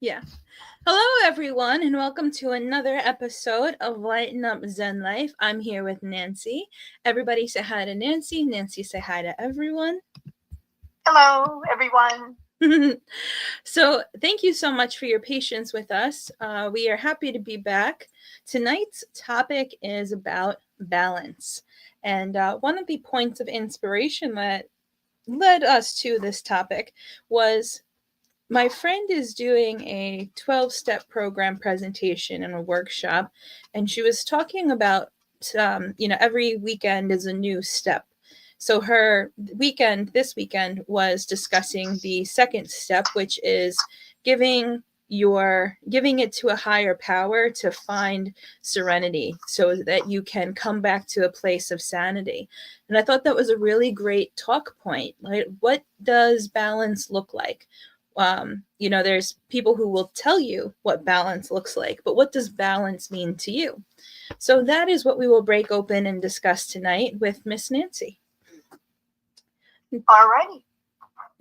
Yeah. Hello, everyone, and welcome to another episode of Lighten Up Zen Life. I'm here with Nancy. Everybody say hi to Nancy. Nancy, say hi to everyone. Hello, everyone. So, thank you so much for your patience with us. We are happy to be back. Tonight's topic is about balance. And one of the points of inspiration that led us to this topic was my friend is doing a 12-step program presentation in a workshop, and she was talking about every weekend is a new step. So her this weekend was discussing the second step, which is giving it to a higher power to find serenity so that you can come back to a place of sanity. And I thought that was a really great talk point. Like, what does balance look like? There's people who will tell you what balance looks like, but what does balance mean to you? So that is what we will break open and discuss tonight with Miss Nancy. All righty.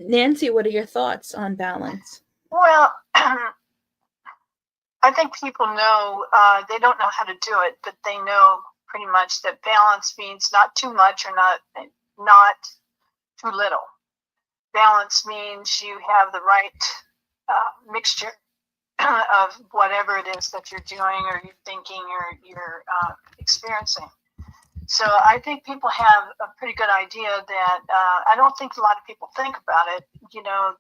Nancy, what are your thoughts on balance? Well, I think people know, they don't know how to do it, but they know pretty much that balance means not too much or not too little. Balance means you have the right mixture of whatever it is that you're doing or you're thinking or you're experiencing. So I think people have a pretty good idea that I don't think a lot of people think about it,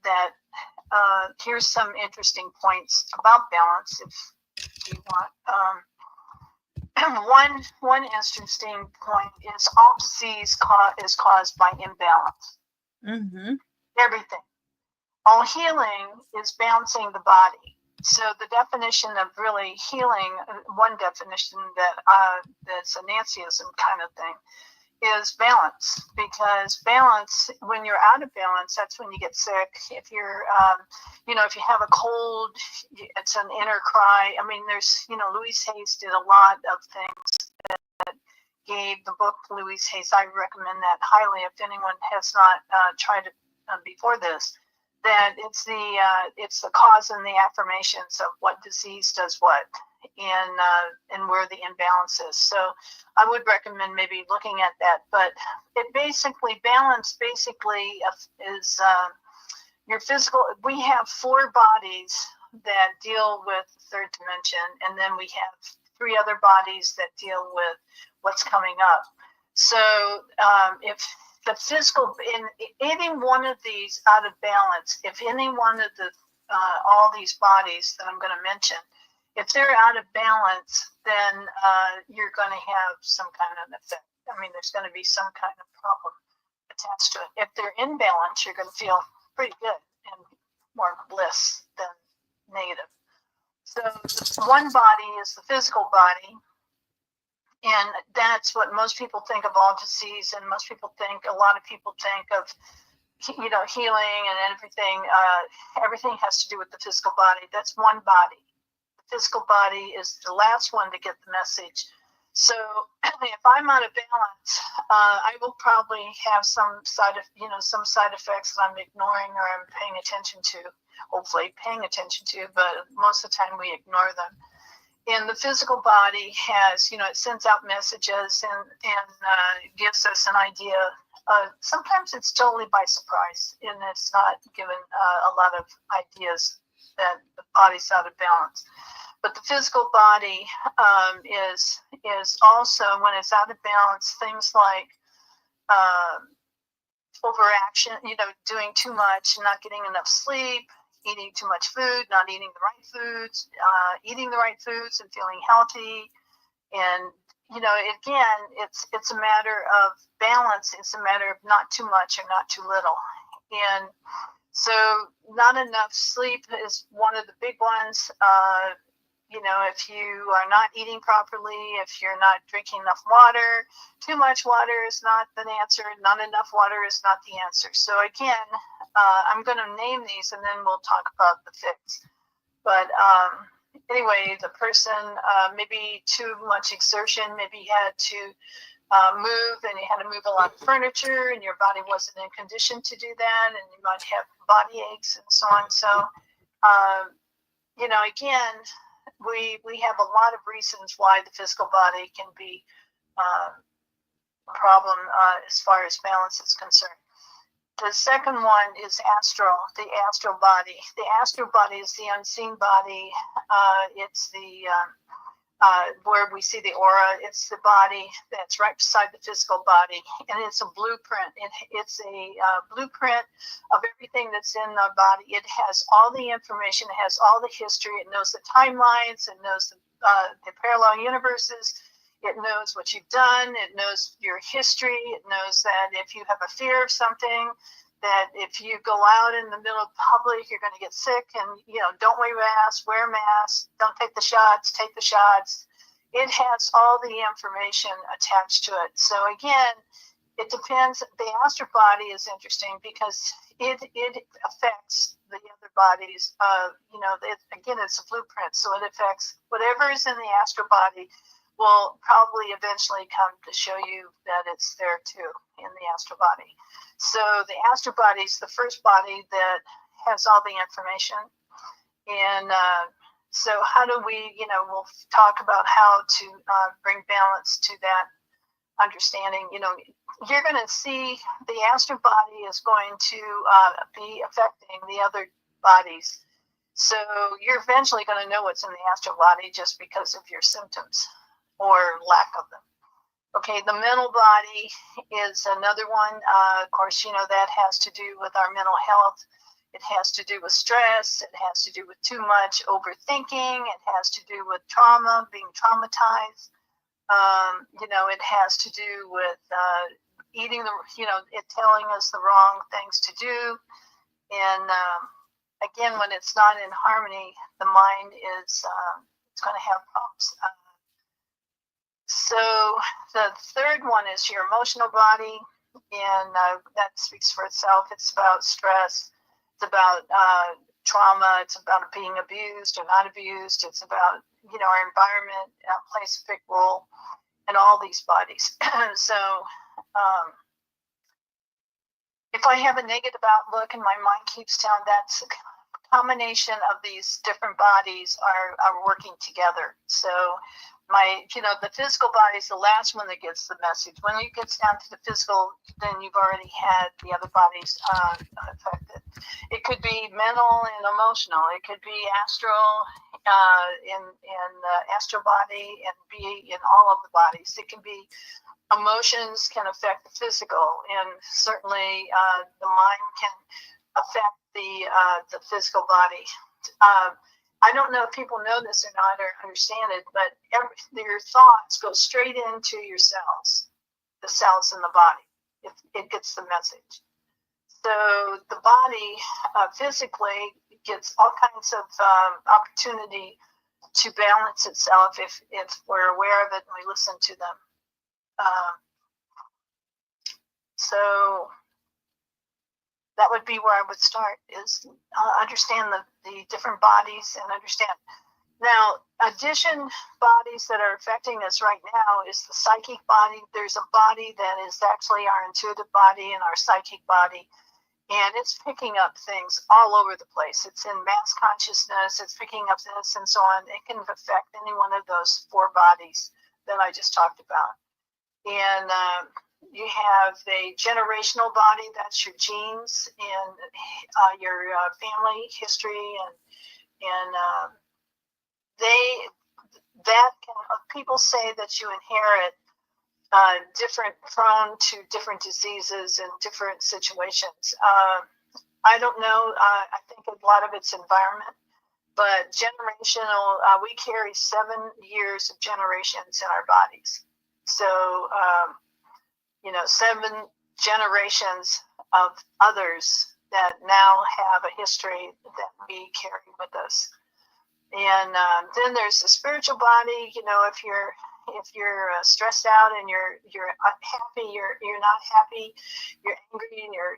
that here's some interesting points about balance if you want. One interesting point is all disease is caused by imbalance. Mm-hmm. Everything. All healing is balancing the body. So the definition of really healing, one definition that's a Nancyism kind of thing, is balance. Because balance, when you're out of balance, that's when you get sick. If you're, if you have a cold, it's an inner cry. I mean, there's, Louise Hayes did a lot of things that gave the book Louise Hayes. I recommend that highly if anyone has not tried it before this. That it's the cause and the affirmations of what disease does what, and where the imbalance is. So I would recommend maybe looking at that. But balance is your physical. We have 4 bodies that deal with the third dimension, and then we have 3 other bodies that deal with what's coming up. So if the physical, in any one of these out of balance, if any one of the all these bodies that I'm going to mention, if they're out of balance, then you're going to have some kind of effect. I mean, there's going to be some kind of problem attached to it. If they're in balance, you're going to feel pretty good and more bliss than negative. So one body is the physical body. And that's what most people think of all disease, and a lot of people think of, healing and everything. Everything has to do with the physical body. That's one body. The physical body is the last one to get the message. So if I'm out of balance, I will probably have some side effects that I'm ignoring or I'm paying attention to, hopefully paying attention to, but most of the time we ignore them. And the physical body has, it sends out messages and gives us an idea. Sometimes it's totally by surprise, and it's not given a lot of ideas that the body's out of balance. But the physical body is also, when it's out of balance, things like overaction, doing too much, not getting enough sleep, eating too much food, not eating the right foods, eating the right foods and feeling healthy. And, again, it's a matter of balance. It's a matter of not too much or not too little. And so not enough sleep is one of the big ones. If you are not eating properly, if you're not drinking enough water, too much water is not the answer. Not enough water is not the answer. So again, I'm going to name these and then we'll talk about the fix. But anyway, the person, maybe too much exertion, maybe you had to move and you had to move a lot of furniture and your body wasn't in condition to do that, and you might have body aches and so on. So again, we have a lot of reasons why the physical body can be a problem as far as balance is concerned. The second one is astral, the astral body. The astral body is the unseen body. It's the where we see the aura. It's the body that's right beside the physical body, and it's a blueprint. It's a blueprint of everything that's in the body. It has all the information. It has all the history. It knows the timelines. It knows the parallel universes. It knows what you've done. It knows your history. It knows that if you have a fear of something, that if you go out in the middle of public, you're going to get sick, and don't wear masks, wear masks, don't take the shots, take the shots. It has all the information attached to it. So again, it depends. The astral body is interesting because it affects the other bodies. Again, it's a blueprint, so it affects whatever is in the astral body. Will probably eventually come to show you that it's there too in the astral body. So the astral body is the first body that has all the information. And so how do we, we'll talk about how to bring balance to that understanding. You're going to see the astral body is going to be affecting the other bodies. So you're eventually going to know what's in the astral body just because of your symptoms or lack of them. Okay, the mental body is another one. Of course, that has to do with our mental health. It has to do with stress. It has to do with too much overthinking. It has to do with trauma, being traumatized. It has to do with eating it telling us the wrong things to do. And again, when it's not in harmony, the mind is it's going to have problems. So the third one is your emotional body, and that speaks for itself. It's about stress. It's about trauma. It's about being abused or not abused. It's about, our environment plays a big role in all these bodies. So if I have a negative outlook and my mind keeps telling, that's a combination of these different bodies are working together. So the physical body is the last one that gets the message. When it gets down to the physical, then you've already had the other bodies affected. It could be mental and emotional. It could be astral in the astral body and be in all of the bodies. It can be emotions can affect the physical, and certainly the mind can affect the physical body. I don't know if people know this or not or understand it, but your thoughts go straight into your cells, the cells in the body. It gets the message. So the body physically gets all kinds of opportunity to balance itself if we're aware of it and we listen to them. So that would be where I would start, is understand the different bodies and understand. Now, addition bodies that are affecting us right now is the psychic body. There's a body that is actually our intuitive body and our psychic body, and it's picking up things all over the place. It's in mass consciousness. It's picking up this and so on. It can affect any one of those four bodies that I just talked about. And you have a generational body, that's your genes and your family history, and people say that you inherit prone to different diseases and different situations. I don't know. I think a lot of it's environment, but generational. We carry 7 years of generations in our bodies. So 7 generations of others that now have a history that we carry with us. And then there's the spiritual body. If you're stressed out and you're unhappy, you're not happy, you're angry, and you're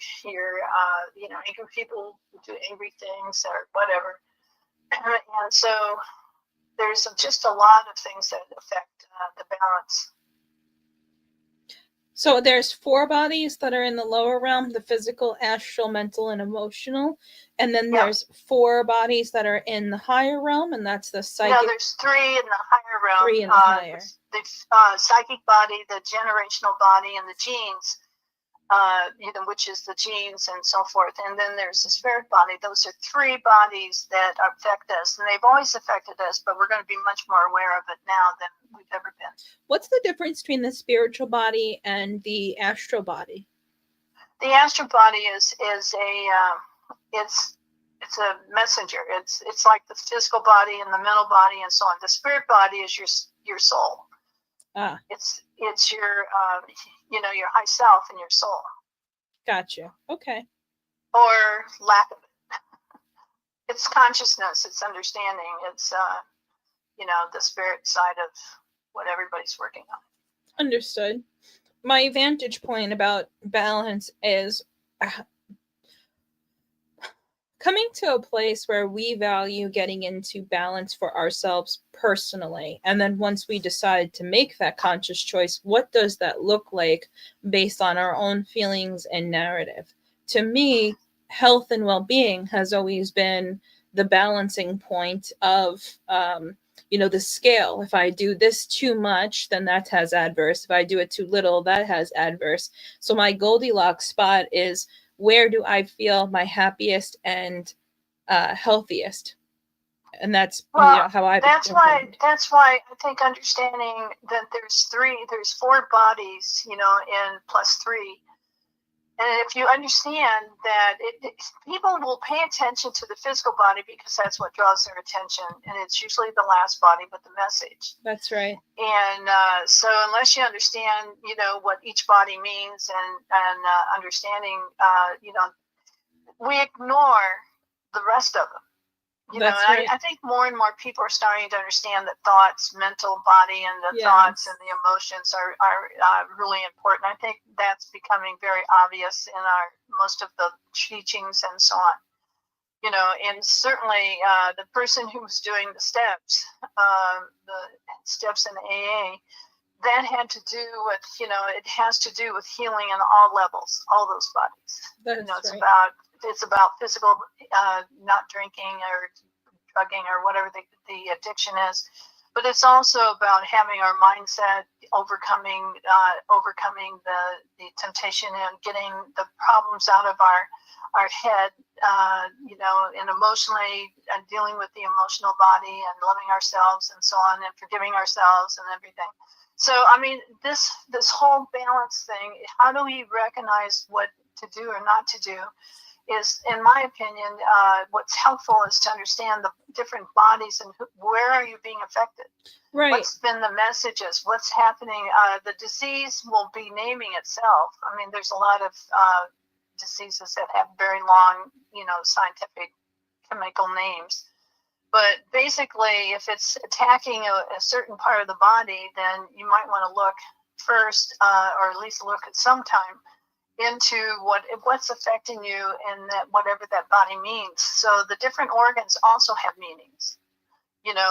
angry people do angry things or whatever. And so there's just a lot of things that affect the balance. So there's 4 bodies that are in the lower realm: the physical, astral, mental, and emotional. And then Yeah. there's 4 bodies that are in the higher realm, and that's the psychic. No, there's 3 in the higher realm. 3 in the higher. The psychic body, the generational body, and the genes, which is the genes and so forth. And then there's the spirit body. Those are 3 bodies that affect us, and they've always affected us, but we're going to be much more aware of it now than we've ever been. What's the difference between the spiritual body and the astral body? The astral body is it's a messenger. It's like the physical body and the mental body and so on. The spirit body is your soul. It's your your high self and your soul. Gotcha. Okay. Or lack of it. It's consciousness. It's understanding. It's the spirit side of what everybody's working on. Understood. My vantage point about balance is coming to a place where we value getting into balance for ourselves personally. And then once we decide to make that conscious choice, what does that look like based on our own feelings and narrative? To me, health and well-being has always been the balancing point of the scale. If I do this too much, then that has adverse. If I do it too little, that has adverse. So my Goldilocks spot is, where do I feel my happiest and healthiest? And that's how I. That's why I think understanding that there's 4 bodies, and plus 3. And if you understand that people will pay attention to the physical body because that's what draws their attention, and it's usually the last body with the message. That's right. And so unless you understand, what each body means and understanding, we ignore the rest of them. Right. I think more and more people are starting to understand that thoughts, mental body, and the thoughts and the emotions are really important. I think that's becoming very obvious in most of the teachings and so on. And certainly the person who's doing the steps in AA, that had to do with, it has to do with healing in all levels, all those bodies. It's about physical, not drinking or drugging or whatever the addiction is, but it's also about having our mindset, overcoming the temptation and getting the problems out of our head, and emotionally and dealing with the emotional body and loving ourselves and so on and forgiving ourselves and everything. So, I mean, this whole balance thing, how do we recognize what to do or not to do, is, in my opinion, what's helpful is to understand the different bodies and where are you being affected. Right. What's been the messages? What's happening? The disease will be naming itself. I mean, there's a lot of diseases that have very long, scientific chemical names. But basically, if it's attacking a certain part of the body, then you might want to look first, or at least look at some time, into what's affecting you and that whatever that body means. So the different organs also have meanings.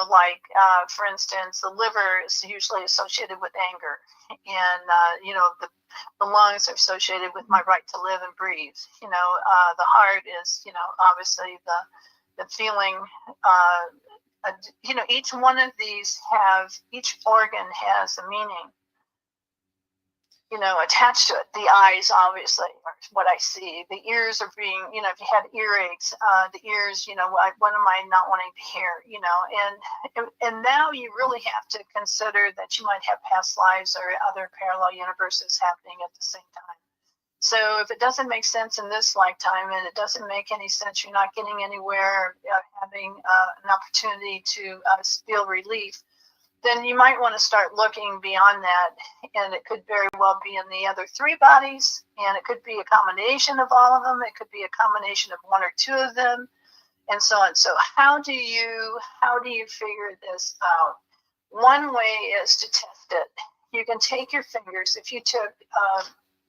Like for instance, the liver is usually associated with anger, and the lungs are associated with my right to live and breathe. The heart is obviously the feeling. Each one of these each organ has a meaning, attached to it. The eyes, obviously, are what I see. The ears are being, if you had earaches, the ears, what am I not wanting to hear, and now you really have to consider that you might have past lives or other parallel universes happening at the same time. So if it doesn't make sense in this lifetime, and it doesn't make any sense, you're not getting anywhere, having an opportunity to feel relief, then you might want to start looking beyond that. And it could very well be in the other 3 bodies, and it could be a combination of all of them. It could be a combination of 1 or 2 of them, and so on. So how do you figure this out? One way is to test it. You can take your fingers. If you took,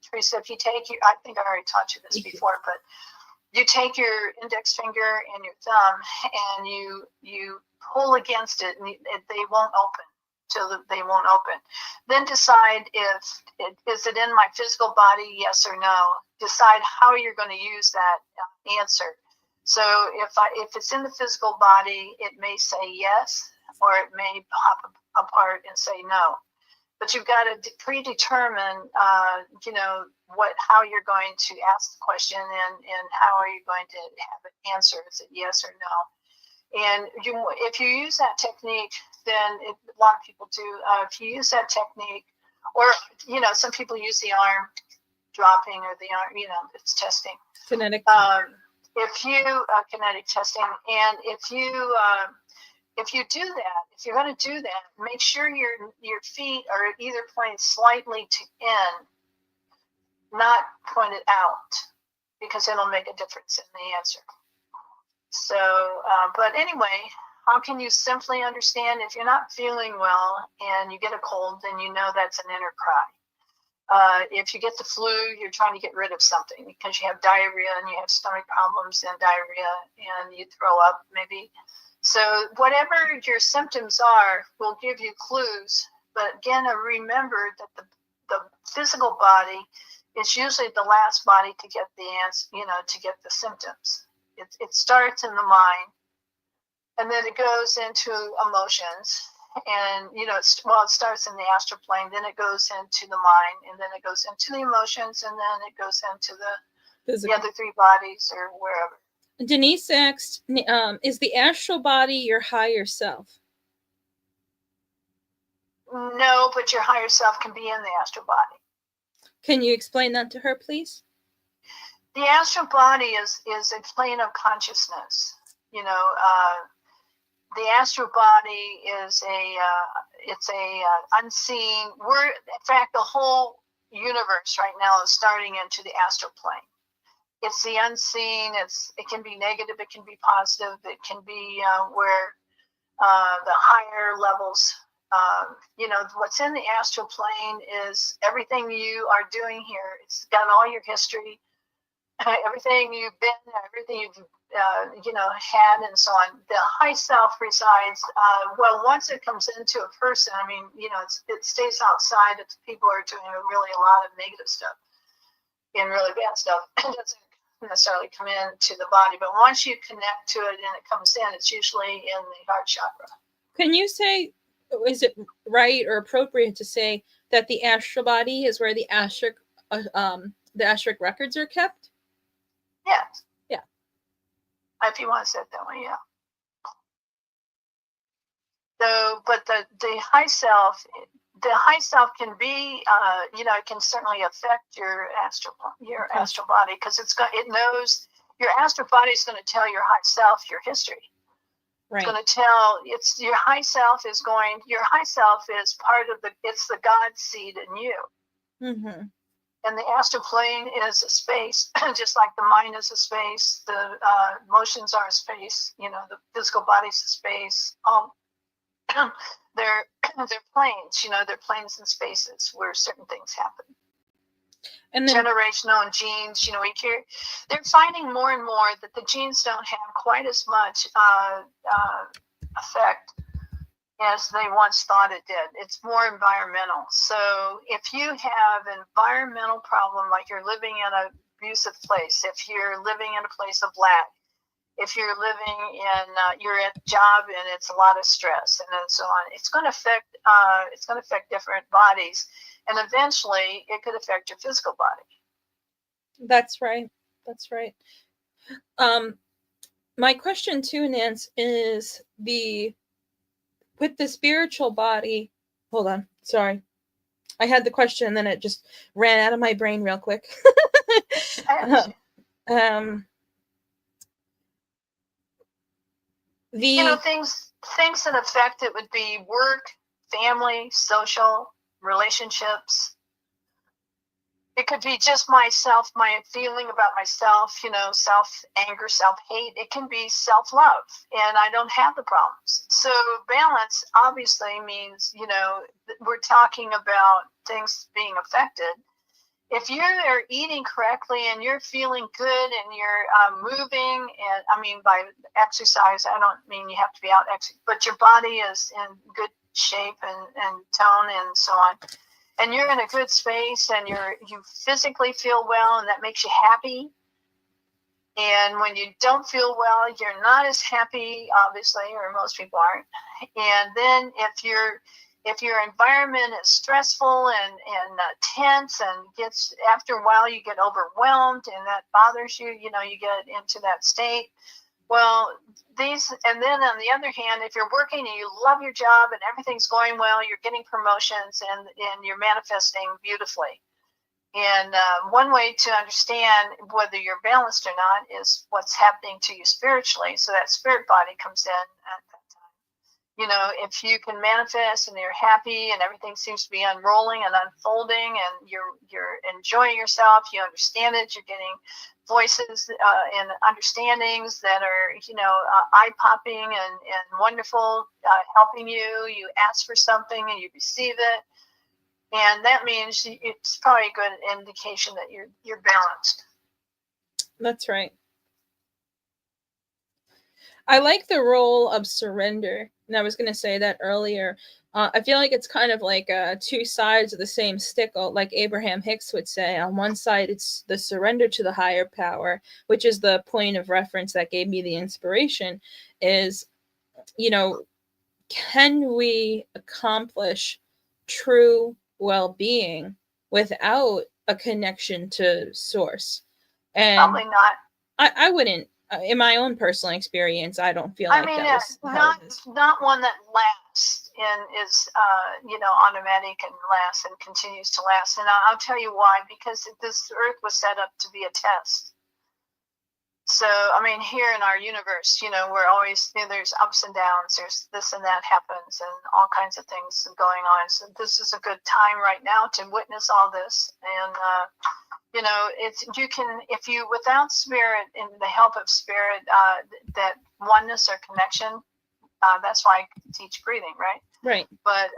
Teresa, I think I already taught you this before, but you take your index finger and your thumb and you pull against it, and they won't open. so that they won't open. Then decide is it in my physical body, yes or no. Decide how you're going to use that answer. So if it's in the physical body, it may say yes, or it may pop apart and say no. But you've got to predetermine, how you're going to ask the question, and how are you going to have it answer. Is it yes or no? And if you use that technique, then a lot of people do. If you use that technique, or some people use the arm dropping, or the arm, it's testing. Kinetic. If you kinetic testing, and if you do that, if you're going to do that, make sure your feet are either pointed slightly to in, not pointed out, because it'll make a difference in the answer. So, but anyway, how can you simply understand if you're not feeling well and you get a cold, then you know that's an inner cry. If you get the flu, you're trying to get rid of something because you have diarrhea and you have stomach problems and diarrhea and you throw up maybe. So whatever your symptoms are will give you clues. But again, remember that the physical body is usually the last body to get the answer, to get the symptoms. It starts in the mind, and then it goes into emotions. And, it starts in the astral plane, then it goes into the mind, and then it goes into the emotions, and then it goes into the other three bodies or wherever. Denise asked, is the astral body your higher self? No, but your higher self can be in the astral body. Can you explain that to her, please? The astral body is a plane of consciousness. The astral body is it's a unseen. In fact, the whole universe right now is starting into the astral plane. It's the unseen. It can be negative. It can be positive. It can be where the higher levels. What's in the astral plane is everything you are doing here. It's got all your history, everything you've been, everything you've had, and so on. The high self resides. Once it comes into a person, it stays outside if people are doing really a lot of negative stuff and really bad stuff. It doesn't necessarily come into the body, but once you connect to it and it comes in, it's usually in the heart chakra. Can you say, is it right or appropriate to say that the astral body is where the astric records are kept? Yes. Yeah. If you want to say it that way, yeah. So, but the high self can be, it can certainly affect your astral body, because it knows your astral body is going to tell your high self your history. Right. It's going to tell your high self is part of it's the God seed in you. Mm-hmm. And the astral plane is a space, just like the mind is a space, the emotions are a space, the physical body's a space. They're planes, they're planes and spaces where certain things happen. And then, generational and genes, they're finding more and more that the genes don't have quite as much effect as they once thought it did. It's more environmental. So if you have an environmental problem, like you're living in an abusive place, if you're living in a place of lack, if you're living in you're at a job and it's a lot of stress and so on, it's going to affect different bodies, and eventually it could affect your physical body. That's right. My question too, Nance, is with the spiritual body. Hold on, sorry. I had the question and then it just ran out of my brain real quick. Things that affect it would be work, family, social, relationships. It could be just myself, my feeling about myself, self-anger, self-hate. It can be self-love, and I don't have the problems. So balance obviously means, we're talking about things being affected. if you're eating correctly and you're feeling good and you're moving, and I mean by exercise, I don't mean you have to be out but your body is in good shape and tone and so on, and you're in a good space and you physically feel well and that makes you happy. And when you don't feel well, you're not as happy, obviously, or most people aren't. And then if your environment is stressful and tense and gets, after a while you get overwhelmed and that bothers you, you know, you get into that state. Well, and then on the other hand, if you're working and you love your job and everything's going well, you're getting promotions and you're manifesting beautifully. And one way to understand whether you're balanced or not is what's happening to you spiritually. So that spirit body comes in at that time. You know, if you can manifest and you're happy and everything seems to be unrolling and unfolding and you're enjoying yourself, you understand it, you're getting voices and understandings that are, you know, eye-popping and wonderful, helping you. You ask for something and you receive it. And that means it's probably a good indication that you're balanced. That's right. I like the role of surrender. And I was going to say that earlier. I feel like it's kind of like two sides of the same stick, like Abraham Hicks would say. On one side, it's the surrender to the higher power, which is the point of reference that gave me the inspiration, is, you know, can we accomplish true well-being without a connection to source? And probably not. I wouldn't. In my own personal experience, I don't feel like that was not one that lasts and is you know, automatic and lasts and continues to last. And I'll tell you why. Because this earth was set up to be a test. So, I mean, here in our universe, you know, we're always, you know, there's ups and downs, there's this and that happens and all kinds of things going on. So this is a good time right now to witness all this. And, you know, you can, if you, without spirit and the help of spirit, that oneness or connection, that's why I teach breathing, right? Right. But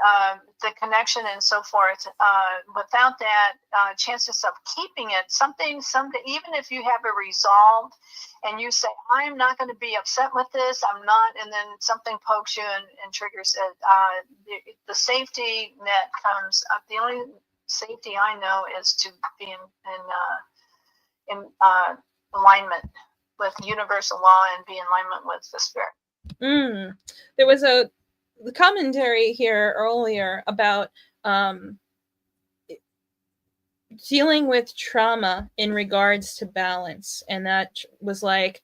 the connection and so forth, without that, chances of keeping it, something, even if you have a resolve and you say, I'm not going to be upset with this, I'm not, and then something pokes you and triggers it, the safety net comes up. The only safety I know is to be in alignment with universal law and be in alignment with the spirit. There was a commentary here earlier about dealing with trauma in regards to balance, and that was like,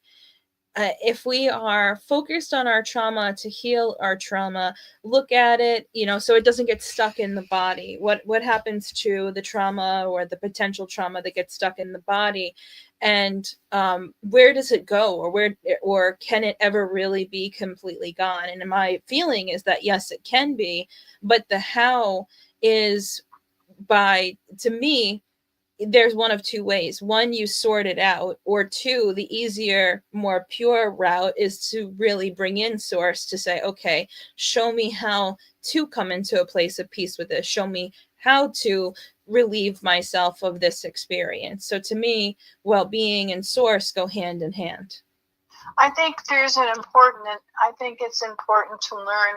if we are focused on our trauma to heal our trauma, look at it, you know, so it doesn't get stuck in the body. What happens to the trauma or the potential trauma that gets stuck in the body, and where does it go, or can it ever really be completely gone? And my feeling is that yes, it can be, but the how is by, to me, there's one of two ways. One, you sort it out, or two, the easier, more pure route is to really bring in source to say, okay, show me how to come into a place of peace with this. Show me how to relieve myself of this experience. So to me, well-being and source go hand in hand. I think it's important to learn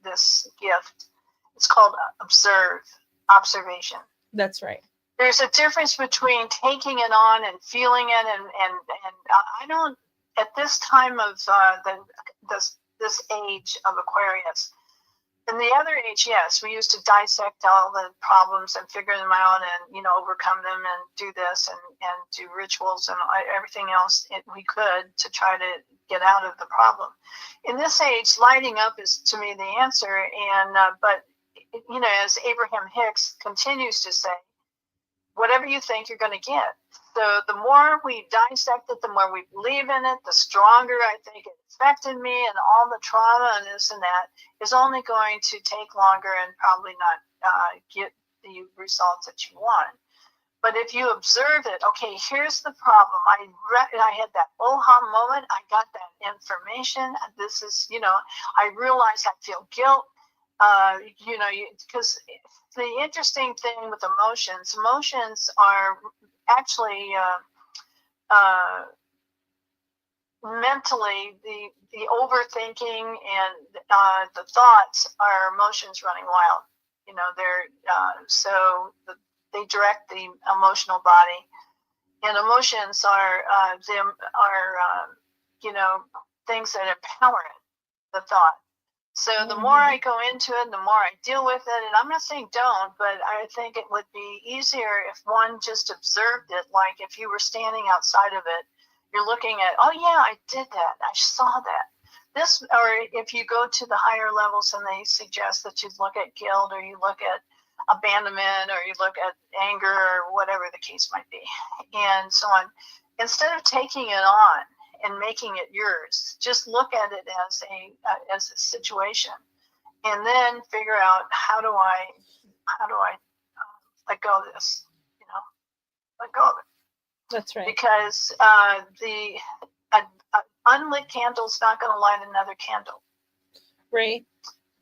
this gift. It's called observation. That's right. There's a difference between taking it on and feeling it, and I don't, at this time of this age of Aquarius. In the other age, yes, we used to dissect all the problems and figure them out and, you know, overcome them and do this and do rituals and everything else we could to try to get out of the problem. In this age, lighting up is, to me, the answer. And but, you know, as Abraham Hicks continues to say, whatever you think, you're going to get. So the more we dissect it, the more we believe in it, the stronger I think it affected me, and all the trauma and this and that is only going to take longer and probably not get the results that you want. But if you observe it, okay, here's the problem. I had that aha moment. I got that information. This is, you know, I realize I feel guilt. because the interesting thing with emotions are actually mentally the overthinking and the thoughts are emotions running wild. They're they direct the emotional body, and emotions are things that empower the thought. So the more I go into it, the more I deal with it. And I'm not saying don't, but I think it would be easier if one just observed it. Like if you were standing outside of it, you're looking at, oh yeah, I did that. I saw that. Or if you go to the higher levels and they suggest that you look at guilt, or you look at abandonment, or you look at anger, or whatever the case might be, and so on. Instead of taking it on and making it yours, just look at it as a situation, and then figure out how do I let go of this, let go of it. That's right. Because the unlit candle's not going to light another candle. Right.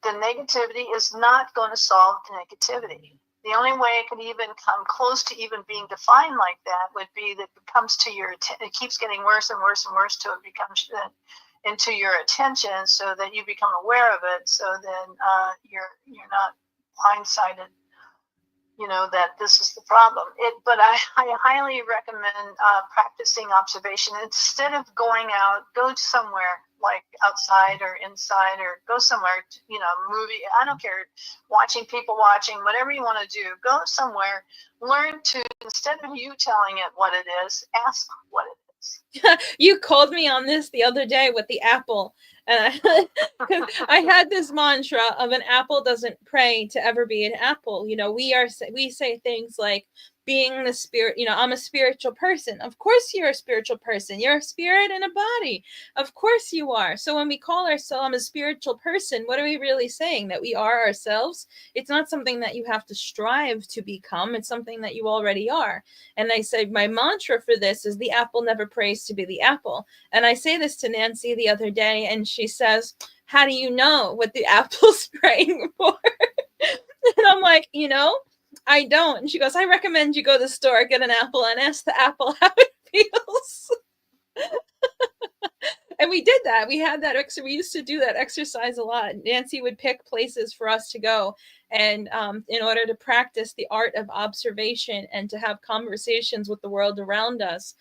The negativity is not going to solve the negativity. The only way it can even come close to even being defined like that would be that it comes to it keeps getting worse and worse and worse till it becomes into your attention, so that you become aware of it. So then you're not blindsided, that this is the problem. But I highly recommend practicing observation. Instead of going out, go somewhere like outside or inside, or go somewhere, movie. I don't care, watching, whatever you want to do. Go somewhere, learn to, instead of you telling it what it is, ask what it is. You called me on this the other day with the apple. And I had this mantra of an apple doesn't pray to ever be an apple. We say things like, being the spirit, I'm a spiritual person. Of course you're a spiritual person. You're a spirit in a body. Of course you are. So when we call ourselves, I'm a spiritual person, what are we really saying? That we are ourselves? It's not something that you have to strive to become. It's something that you already are. And I say my mantra for this is, the apple never prays to be the apple. And I say this to Nancy the other day, and she says, how do you know what the apple's praying for? And I'm like, I don't. And she goes, I recommend you go to the store, get an apple, and ask the apple how it feels. And we did that. We had that. We used to do that exercise a lot. Nancy would pick places for us to go, and in order to practice the art of observation and to have conversations with the world around us.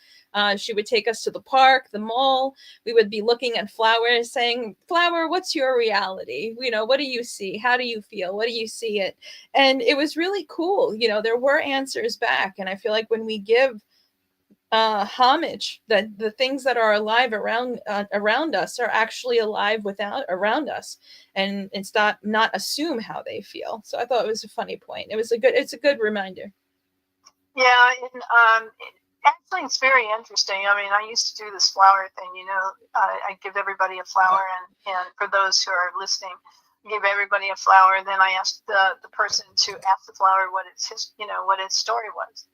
She would take us to the park, the mall. We would be looking at flowers, saying, flower, what's your reality? What do you see? How do you feel? What do you see it? And it was really cool. There were answers back. And I feel like when we give homage, that the things that are alive around us are actually alive around us, and it's not assume how they feel. So I thought it was a funny point. It's a good reminder. Yeah, and actually, it's very interesting. I mean, I used to do this flower thing. I give everybody a flower, and for those who are listening, I give everybody a flower. And then I asked the person to ask the flower what its story was.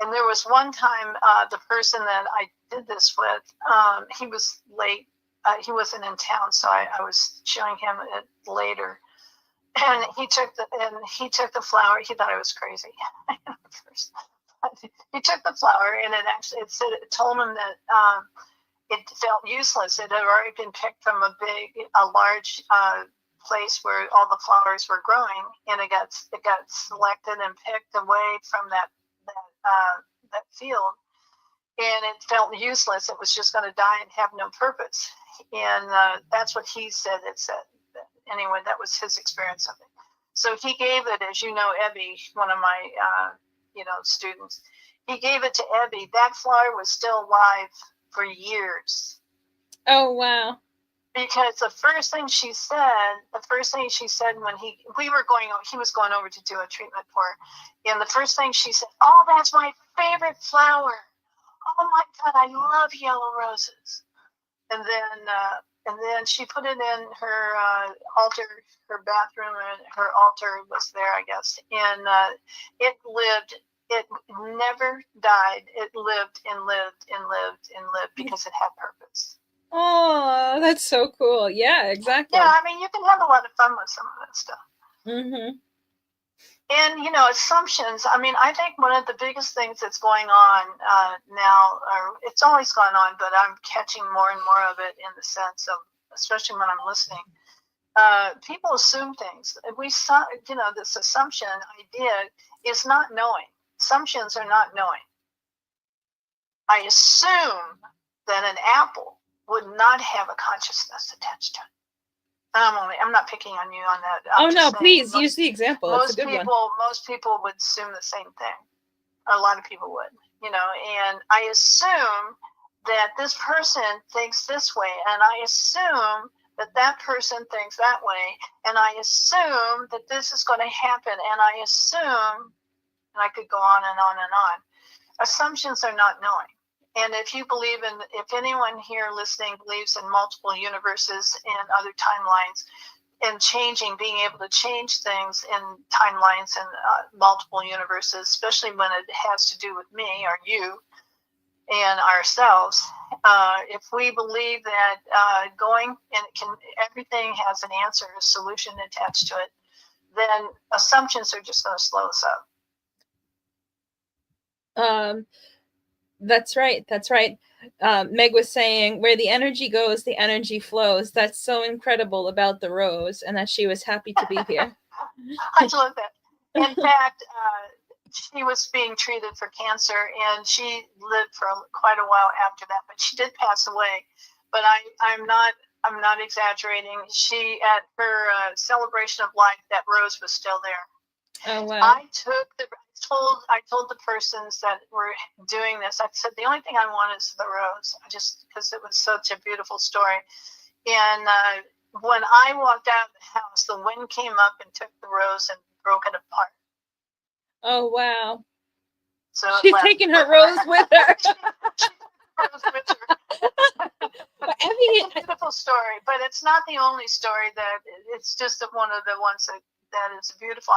And there was one time, the person that I did this with, he was late. He wasn't in town, so I was showing him it later. And he took the flower. He thought I was crazy. He took the flower, and it told him that it felt useless. It had already been picked from a large place where all the flowers were growing, and it got selected and picked away from that field, and it felt useless. It was just going to die and have no purpose. And that's what he said. It said. Anyway, that was his experience of it. So he gave it, as you know, Ebby, one of my students. He gave it to Ebby. That flower was still alive for years. Oh wow! Because the first thing she said when he was going over to do a treatment for her, and the first thing she said, "Oh, that's my favorite flower. Oh my God, I love yellow roses." And then she put it in her altar, her bathroom, and her altar was there, I guess. And it lived. It never died. It lived and lived and lived and lived because it had purpose. Oh, that's so cool. Yeah, exactly. Yeah, I mean, you can have a lot of fun with some of that stuff. Mm-hmm. And, assumptions. I mean, I think one of the biggest things that's going on now, or it's always gone on, but I'm catching more and more of it in the sense of, especially when I'm listening, people assume things. This assumption idea is not knowing. Assumptions are not knowing. I assume that an apple would not have a consciousness attached to it. I'm not picking on you on that. Oh no, please use the example. It's a good one. Most people would assume the same thing. Or a lot of people would, and I assume that this person thinks this way, and I assume that that person thinks that way, and I assume that this is going to happen, and I assume, and I could go on and on and on. Assumptions are not knowing. And if anyone here listening believes in multiple universes and other timelines and being able to change things in timelines and multiple universes, especially when it has to do with me or you and ourselves, if we believe that everything has an answer, a solution attached to it, then assumptions are just going to slow us up. That's right. That's right. Meg was saying, where the energy goes, the energy flows. That's so incredible about the rose, and that she was happy to be here. I love that. In fact, she was being treated for cancer, and she lived for quite a while after that. But she did pass away. But I'm not exaggerating. She, at her celebration of life, that rose was still there. Oh wow! I told the persons that were doing this. I said the only thing I want is the rose, just because it was such a beautiful story. And when I walked out of the house, the wind came up and took the rose and broke it apart. Oh wow! So she's taking her rose with her. Rose with her. It's a beautiful story, but it's not the only story it's just one of the ones that is beautiful.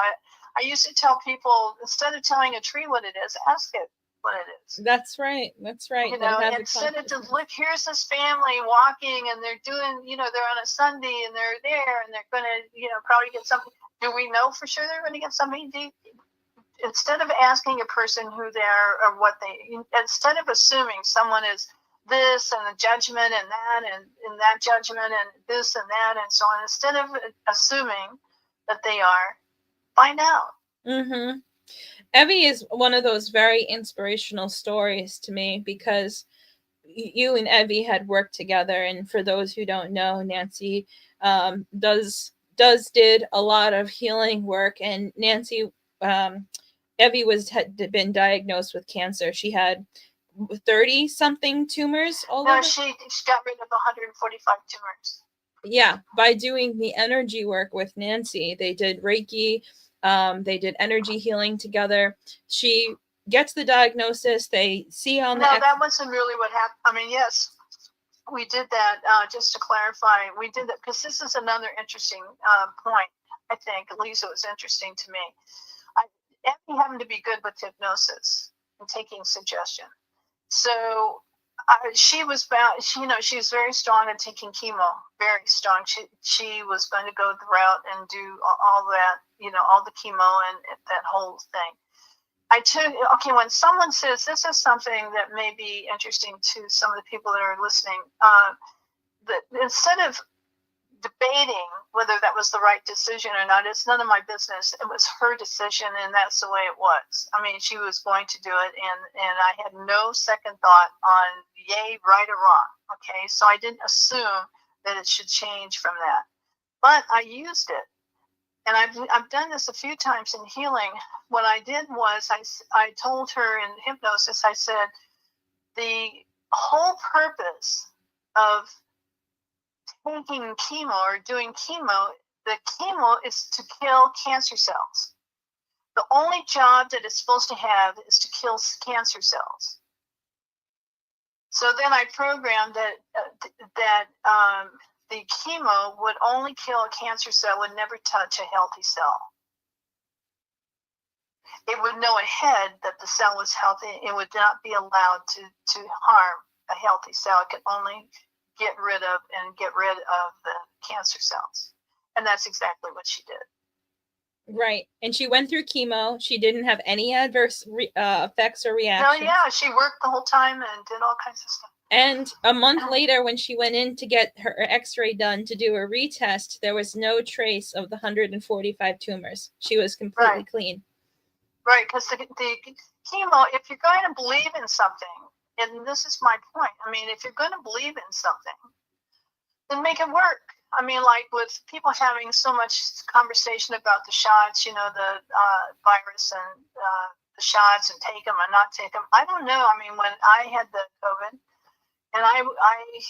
I used to tell people, instead of telling a tree what it is, ask it what it is. That's right. That's right. Instead of look, here's this family walking and they're doing, they're on a Sunday and they're there and they're going to, probably get something. Do we know for sure they're going to get something? Instead of asking a person who they are or what instead of assuming someone is this and the judgment and that judgment and this and that and so on, instead of assuming that they are, find out. Mm-hmm. Evie is one of those very inspirational stories to me because you and Evie had worked together, and for those who don't know, Nancy did a lot of healing work, and Nancy Evie had been diagnosed with cancer. She had 30 something tumors all over. She got rid of 145 tumors. Yeah, by doing the energy work with Nancy. They did Reiki, they did energy healing together. She gets the diagnosis. They see on the that wasn't really what happened. I mean, yes, we did that. Just to clarify, we did that because this is another interesting point. I think, at least it was interesting to me. Effie happened to be good with hypnosis and taking suggestion. So she was bound. She was very strong at taking chemo. Very strong. She was going to go the route and do all that. All the chemo and that whole thing. When someone says this is something that may be interesting to some of the people that are listening, that instead of debating whether that was the right decision or not, it's none of my business. It was her decision, and that's the way it was. I mean, she was going to do it, and I had no second thought on yay, right or wrong. Okay, so I didn't assume that it should change from that, but I used it. And I've done this a few times in healing. What I did was I told her in hypnosis, I said, the whole purpose of taking chemo or doing chemo, the chemo is to kill cancer cells. The only job that it's supposed to have is to kill cancer cells. So then I programmed that the chemo would only kill a cancer cell, would never touch a healthy cell. It would know ahead that the cell was healthy. It would not be allowed to harm a healthy cell. It could only get rid of the cancer cells. And that's exactly what she did. Right. And she went through chemo. She didn't have any adverse effects or No, reactions. yeah, she worked the whole time and did all kinds of stuff. And a month later, when she went in to get her x-ray done to do a retest, there was no trace of the 145 tumors. She was completely clean. Right, because the chemo, if you're going to believe in something, and this is my point, I mean, if you're going to believe in something, then make it work. I mean, like with people having so much conversation about the shots, you know, the virus and the shots and take them and not take them. I don't know. I mean, when I had the COVID, and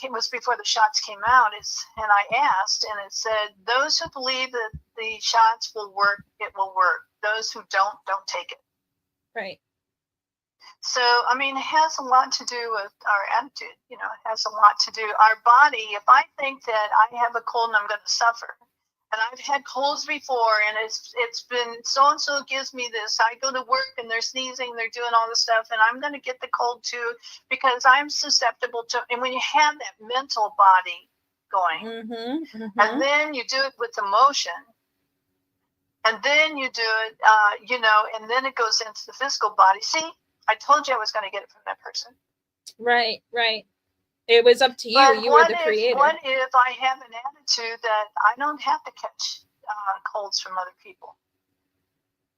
it was before the shots came out, and I asked, and it said, those who believe that the shots will work, it will work. Those who don't take it. Right. So, I mean, it has a lot to do with our attitude. You know, it has a lot to do. Our body, if I think that I have a cold and I'm going to suffer, and I've had colds before, and it's been so-and-so gives me this. I go to work, and they're sneezing, they're doing all this stuff, and I'm going to get the cold too because I'm susceptible to. And when you have that mental body going, and then you do it with emotion, and then you do it, you know, and then it goes into the physical body. See, I told you I was going to get it from that person. Right, right. It was up to you. But you were the creator. What if I have an attitude that I don't have to catch colds from other people?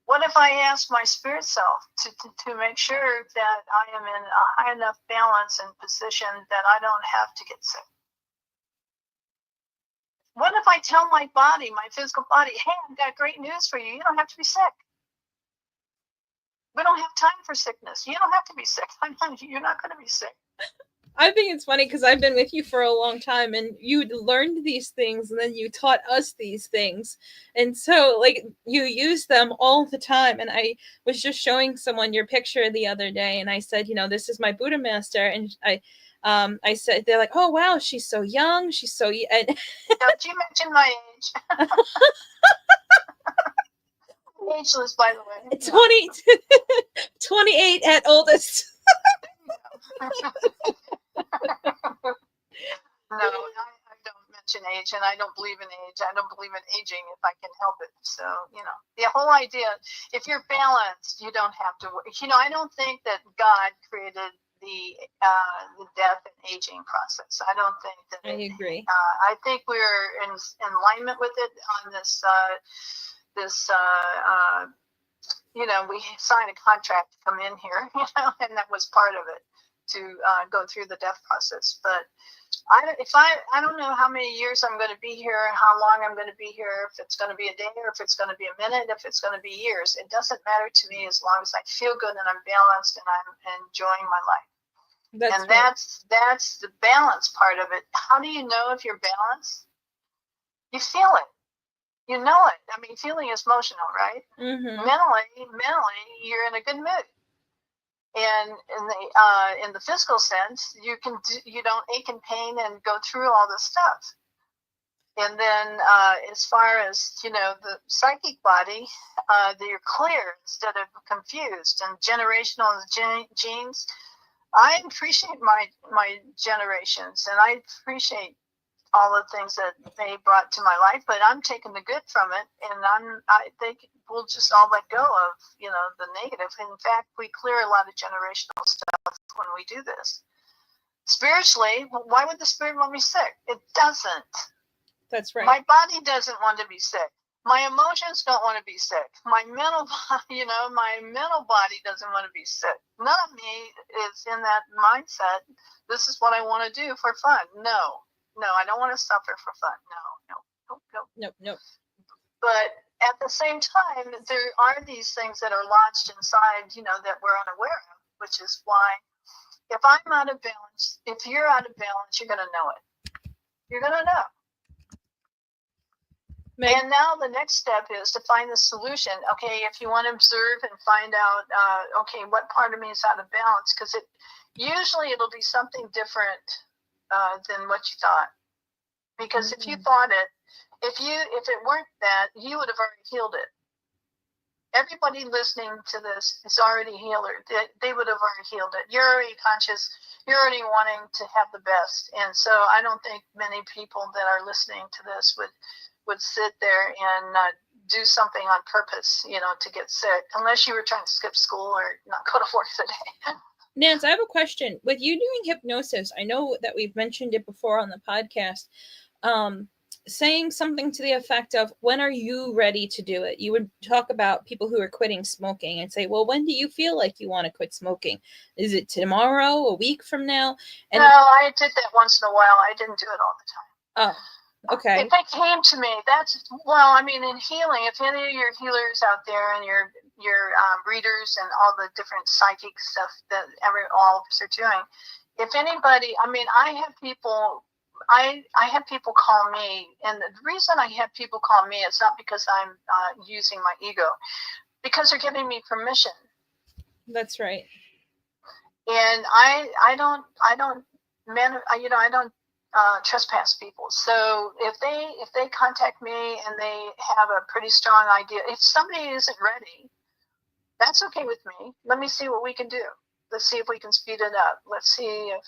What if I ask my spirit self to make sure that I am in a high enough balance and position that I don't have to get sick? What if I tell my body, my physical body, hey, I've got great news for you. You don't have to be sick. We don't have time for sickness. You don't have to be sick. You're not going to be sick. I think it's funny because I've been with you for a long time, and you learned these things, and then you taught us these things. And so, like, you use them all the time. And I was just showing someone your picture the other day, and I said, you know, this is my Buddha master. And I said, they're like, oh, wow, she's so young. She's so... And don't you mention my age. Ageless, by the way. 28 at oldest. No, I don't mention age, and I don't believe in age. I don't believe in aging if I can help it. So, you know, the whole idea, if you're balanced, you don't have to, you know, I don't think that God created the death and aging process. I don't think that. I agree. I think we're in alignment with it on this, you know, we signed a contract to come in here, you know, and that was part of it, to go through the death process. But I don't know how many years I'm going to be here, how long I'm going to be here, if it's going to be a day or if it's going to be a minute, if it's going to be years. It doesn't matter to me as long as I feel good and I'm balanced and I'm enjoying my life. That's the balance part of it. How do you know if you're balanced? You feel it. You know it. I mean, feeling is emotional, right? Mentally, you're in a good mood. And in the physical sense, you don't ache and pain and go through all this stuff. And then as far as, you know, the psychic body, you're clear instead of confused. And generational genes, I appreciate my generations, and I appreciate all the things that they brought to my life, but I'm taking the good from it, and I think we'll just all let go of, you know, the negative. In fact, we clear a lot of generational stuff when we do this. Spiritually, why would the spirit want me sick? It doesn't. That's right. My body doesn't want to be sick. My emotions don't want to be sick. My mental body, you know, my mental body doesn't want to be sick. None of me is in that mindset. This is what I want to do for fun. No, I don't want to suffer for fun. No. But at the same time, there are these things that are lodged inside, you know, that we're unaware of, which is why if I'm out of balance, if you're out of balance, you're going to know it. You're going to know. And now the next step is to find the solution. Okay, if you want to observe and find out, okay, what part of me is out of balance? Because usually it'll be something different than what you thought. Because if you thought it, if it weren't that, you would have already healed it. Everybody listening to this is already healed. They would have already healed it. You're already conscious. You're already wanting to have the best. And so I don't think many people that are listening to this would sit there and do something on purpose, to get sick, unless you were trying to skip school or not go to work today. Nance, I have a question. With you doing hypnosis, I know that we've mentioned it before on the podcast. Saying something to the effect of, when are you ready to do it? You would talk about people who are quitting smoking and say, well, when do you feel like you want to quit smoking? Is it tomorrow, a week from now? And no, I did that once in a while. I didn't do it all the time. Oh, okay. If it came to me, in healing, if any of your healers out there and your readers and all the different psychic stuff that all of us are doing, if anybody, I have people call me, and the reason I have people call me is not because I'm using my ego, because they're giving me permission. That's right. And I don't trespass people. So if they contact me and they have a pretty strong idea, if somebody isn't ready, that's okay with me. Let me see what we can do. Let's see if we can speed it up. Let's see if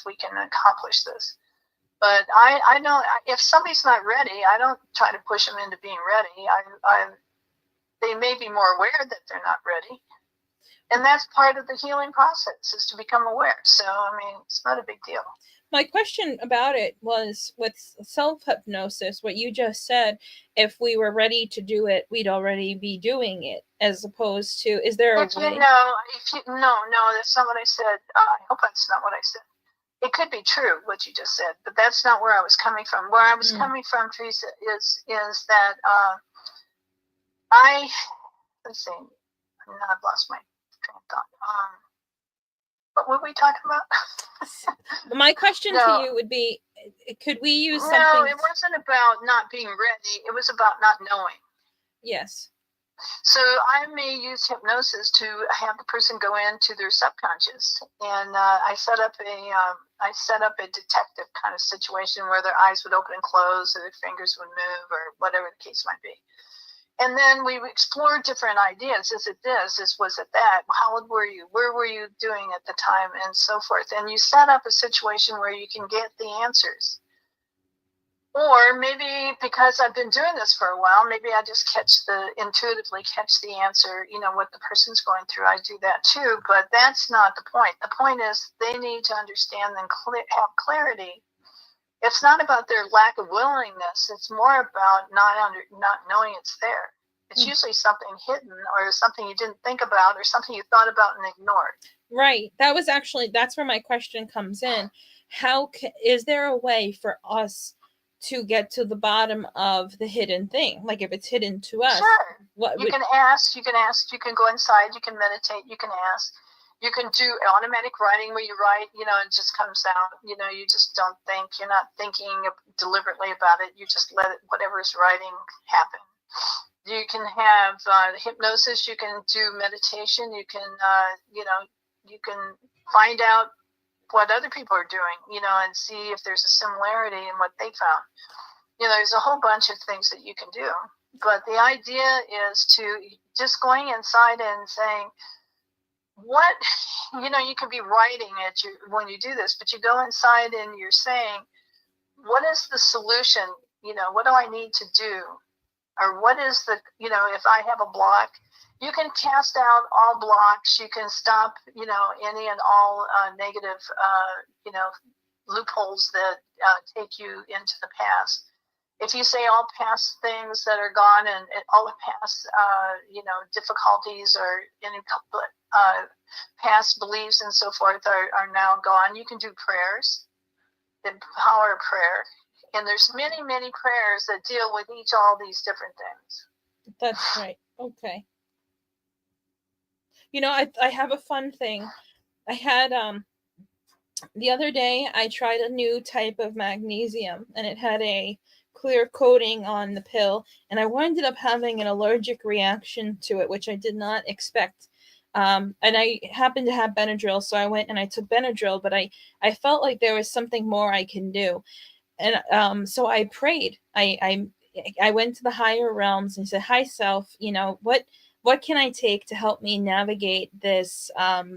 we can accomplish this. But I know if somebody's not ready, I don't try to push them into being ready. They may be more aware that they're not ready. And that's part of the healing process, is to become aware. So, it's not a big deal. My question about it was, with self-hypnosis, what you just said, if we were ready to do it, we'd already be doing it, as opposed to, is there a way? No, that's not what I said. I hope that's not what I said. It could be true, what you just said, but that's not where I was coming from. Where I was coming from, Teresa, is that let's see, now I've lost my train of thought. What were we talking about? My question to you would be, could we use something? No, it wasn't about not being ready. It was about not knowing. Yes. So I may use hypnosis to have the person go into their subconscious, and I set up a detective kind of situation where their eyes would open and close, or their fingers would move, or whatever the case might be. And then we explored different ideas. Is it this? Was it that? How old were you? Where were you doing at the time? And so forth. And you set up a situation where you can get the answers. Or maybe because I've been doing this for a while, maybe I just intuitively catch the answer, what the person's going through. I do that too, but that's not the point. The point is they need to understand and have clarity. It's not about their lack of willingness. It's more about not knowing it's there. It's usually something hidden, or something you didn't think about, or something you thought about and ignored. Right. That's where my question comes in. Is there a way for us to get to the bottom of the hidden thing? Like, if it's hidden to us. Sure. You can ask, you can go inside, you can meditate, you can ask. You can do automatic writing where you write, it just comes out, you just don't think, you're not thinking deliberately about it. You just let whatever is writing happen. You can have hypnosis, you can do meditation, you can, you can find out what other people are doing, and see if there's a similarity in what they found. There's a whole bunch of things that you can do. But the idea is to just going inside and saying, you can be writing when you do this, but you go inside and you're saying, what is the solution? What do I need to do? Or what is if I have a block, you can cast out all blocks. You can stop, any and all negative, loopholes that take you into the past. If you say all past things that are gone, and all the past, difficulties, or any past beliefs and so forth are now gone, you can do prayers, the power of prayer. And there's many, many prayers that deal with all these different things. That's right. Okay. I have a fun thing. I had, the other day, I tried a new type of magnesium, and it had a clear coating on the pill, and I ended up having an allergic reaction to it, which I did not expect. And I happened to have Benadryl, so I went and I took Benadryl, but I felt like there was something more I can do. And so I prayed. I went to the higher realms and said, hi, self, what what can I take to help me navigate this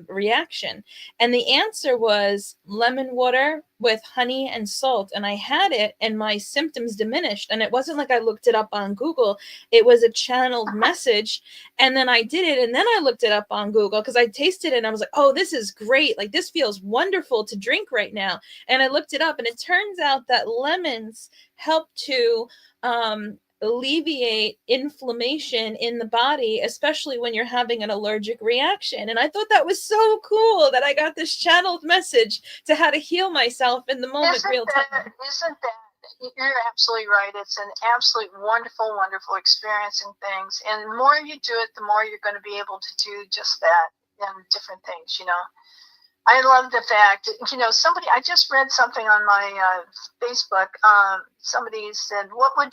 reaction? And the answer was lemon water with honey and salt. And I had it and my symptoms diminished. And it wasn't like I looked it up on Google, it was a channeled message. And then I did it. And then I looked it up on Google because I tasted it and I was like, oh, this is great. Like, this feels wonderful to drink right now. And I looked it up and it turns out that lemons help to alleviate inflammation in the body, especially when you're having an allergic reaction. And I thought that was so cool that I got this channeled message to how to heal myself in the moment, real time. Isn't that, you're absolutely right. It's an absolute wonderful, wonderful experience and things. And the more you do it, the more you're going to be able to do just that and different things, you know. I love the fact, you know, I just read something on my Facebook. Somebody said, what would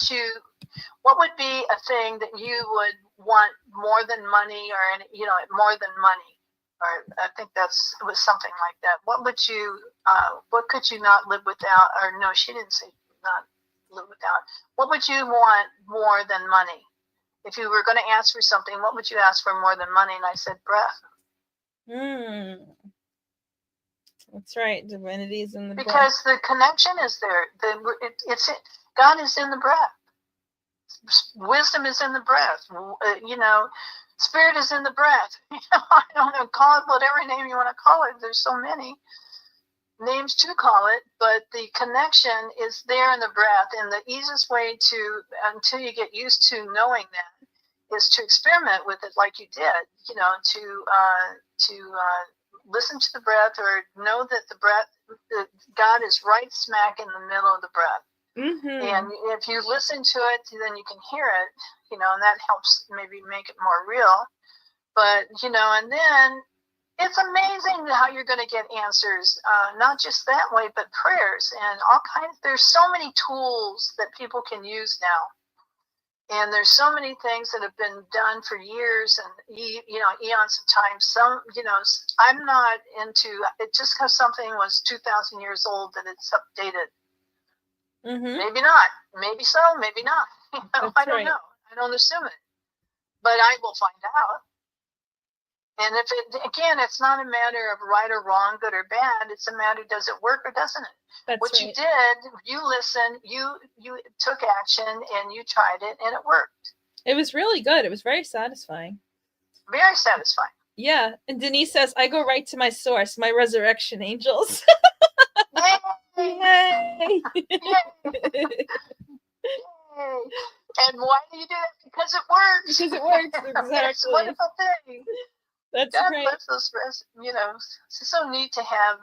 be a thing that you would want more than money, or, you know, more than money? Or I think it was something like that. What could you not live without? Or no, she didn't say not live without. What would you want more than money? If you were going to ask for something, what would you ask for more than money? And I said, breath. That's right. Divinity is in the breath. Because the connection is there. God is in the breath. Wisdom is in the breath. You know, spirit is in the breath. You know, I don't know, call it whatever name you want to call it. There's so many names to call it, but the connection is there in the breath. And the easiest way until you get used to knowing that, is to experiment with it like you did. You know, to listen to the breath, or know that God is right smack in the middle of the breath. And if you listen to it, then you can hear it, you know, and that helps maybe make it more real. But, you know, and then it's amazing how you're going to get answers, not just that way, but prayers and all kinds. There's so many tools that people can use now. And there's so many things that have been done for years and, you know, eons of time. Some, you know, I'm not into it just because something was 2,000 years old that it's updated. Maybe not. Maybe so. Maybe not. You know, I don't know. I don't assume it. But I will find out. And it's not a matter of right or wrong, good or bad. It's a matter, does it work or doesn't it? That's what right. You did, you listened, you took action, and you tried it, and it worked. It was really good. It was very satisfying. Very satisfying. Yeah. And Denise says, I go right to my source, my resurrection angels. Yay! Yay! Yay! And why do you do that? Because it works. Because it works, exactly. It's a wonderful thing. That's God great. bless those rest. You know, it's so neat to have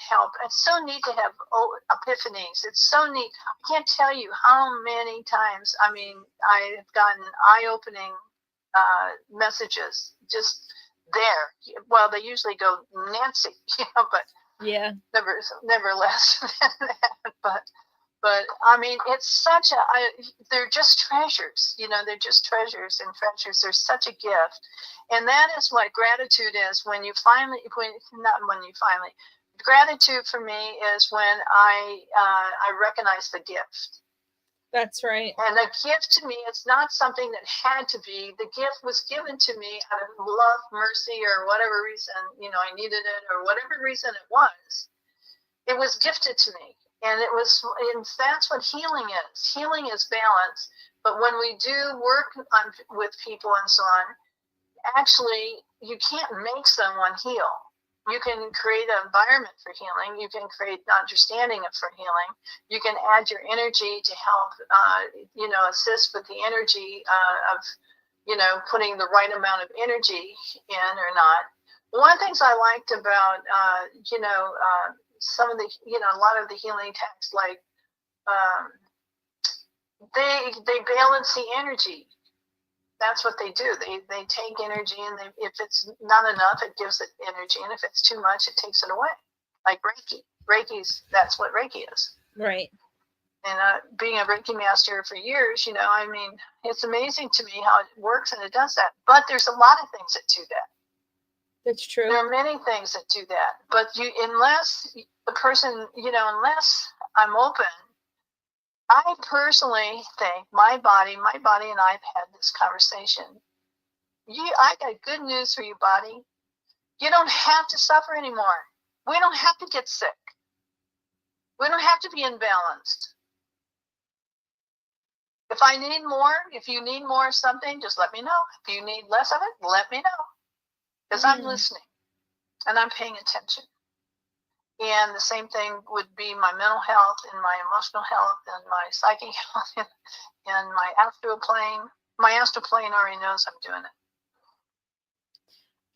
help. It's so neat to have epiphanies. It's so neat. I can't tell you how many times. I mean, I have gotten eye-opening messages just there. Well, they usually go Nancy, you know, but yeah, never less than that. But I mean, it's such they're just treasures, you know, they're just treasures and treasures. They're such a gift. And that is what gratitude is gratitude for me is when I recognize the gift. That's right. And a gift to me, it's not something that had to be. The gift was given to me out of love, mercy, or whatever reason, you know, I needed it, or whatever reason it was. It was gifted to me. And that's what healing is. Healing is balance. But when we do work with people and so on, actually, you can't make someone heal. You can create an environment for healing. You can create an understanding for healing. You can add your energy to help, you know, assist with the energy of, you know, putting the right amount of energy in or not. One of the things I liked about, you know, some of the, you know, a lot of the healing texts, like they balance the energy. That's what they do. They take energy, and if it's not enough, it gives it energy, and if it's too much, it takes it away. Like Reiki's, that's what Reiki is. Right. And being a Reiki master for years, you know, I mean, it's amazing to me how it works, and it does that. But there's a lot of things that do that. That's true. There are many things that do that. But unless the person, you know, unless I'm open, I personally think my body and I have had this conversation. I got good news for you, body. You don't have to suffer anymore. We don't have to get sick. We don't have to be imbalanced. If you need more of something, just let me know. If you need less of it, let me know. Because I'm listening and I'm paying attention. And the same thing would be my mental health and my emotional health and my psychic health and my astral plane. My astral plane already knows I'm doing it.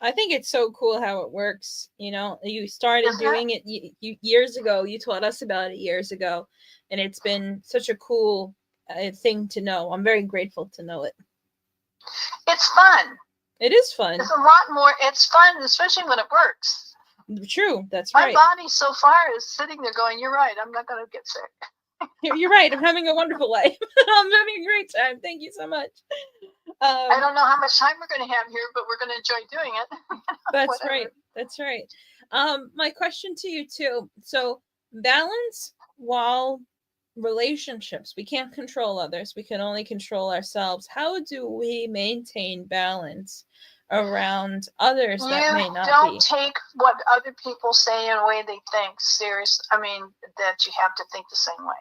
I think it's so cool how it works. You started doing it years ago. You taught us about it years ago, and it's been such a cool thing to know. I'm very grateful to know it. It's fun. It is fun. It's a lot more. It's fun, especially when it works. True, that's My right. body so far is sitting there going, "You're right. I'm not going to get sick." You're right. I'm having a wonderful life. I'm having a great time. Thank you so much. I don't know how much time we're going to have here, but we're going to enjoy doing it. That's right. That's right. My question to you too. So balance while relationships. We can't control others. We can only control ourselves. How do we maintain balance around others that may not be? You don't take what other people say in a way they think serious. I mean, that you have to think the same way.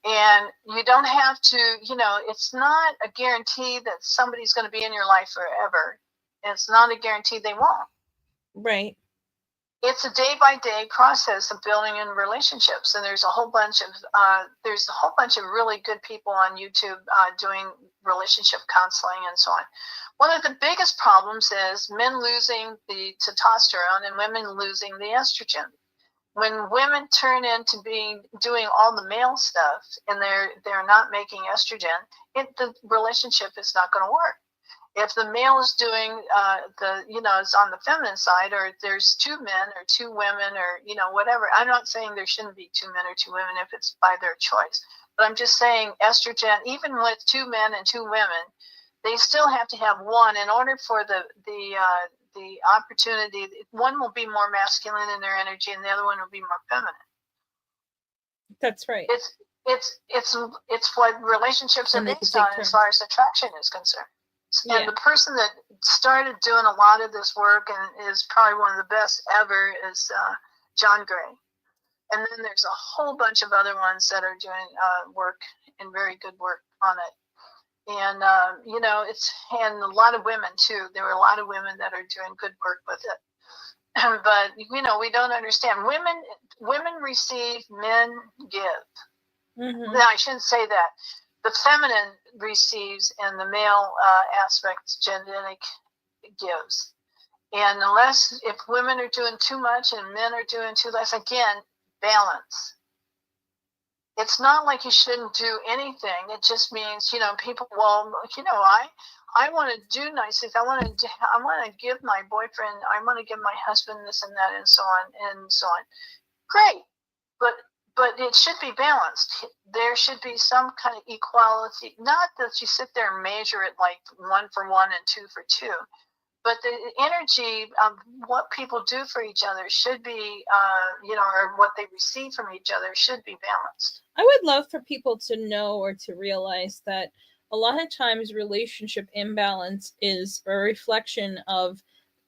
And you don't have to, it's not a guarantee that somebody's going to be in your life forever. It's not a guarantee they won't. Right. It's a day-by-day process of building in relationships, and there's a whole bunch of really good people on YouTube doing relationship counseling and so on. One of the biggest problems is men losing the testosterone and women losing the estrogen. When women turn into doing all the male stuff and they're not making estrogen, the relationship is not going to work. If the male is doing is on the feminine side, or there's two men or two women or whatever. I'm not saying there shouldn't be two men or two women if it's by their choice, but I'm just saying estrogen, even with two men and two women, they still have to have one in order for the opportunity. One will be more masculine in their energy, and the other one will be more feminine. That's right. It's what relationships are based on as far as attraction is concerned. And the person that started doing a lot of this work and is probably one of the best ever is John Gray. And then there's a whole bunch of other ones that are doing work and very good work on it. And, and a lot of women too. There were a lot of women that are doing good work with it. But, we don't understand. Women receive, men give. Mm-hmm. No, I shouldn't say that. The feminine receives and the male aspect, genetic, gives. And if women are doing too much and men are doing too less, again, balance. It's not like you shouldn't do anything. It just means, people, I want to do nice things. I want to give my boyfriend, I want to give my husband this and that and so on and so on. Great. But it should be balanced. There should be some kind of equality. Not that you sit there and measure it like 1 for 1 and 2 for 2. But the energy of what people do for each other should be, or what they receive from each other should be balanced. I would love for people to know or to realize that a lot of times relationship imbalance is a reflection of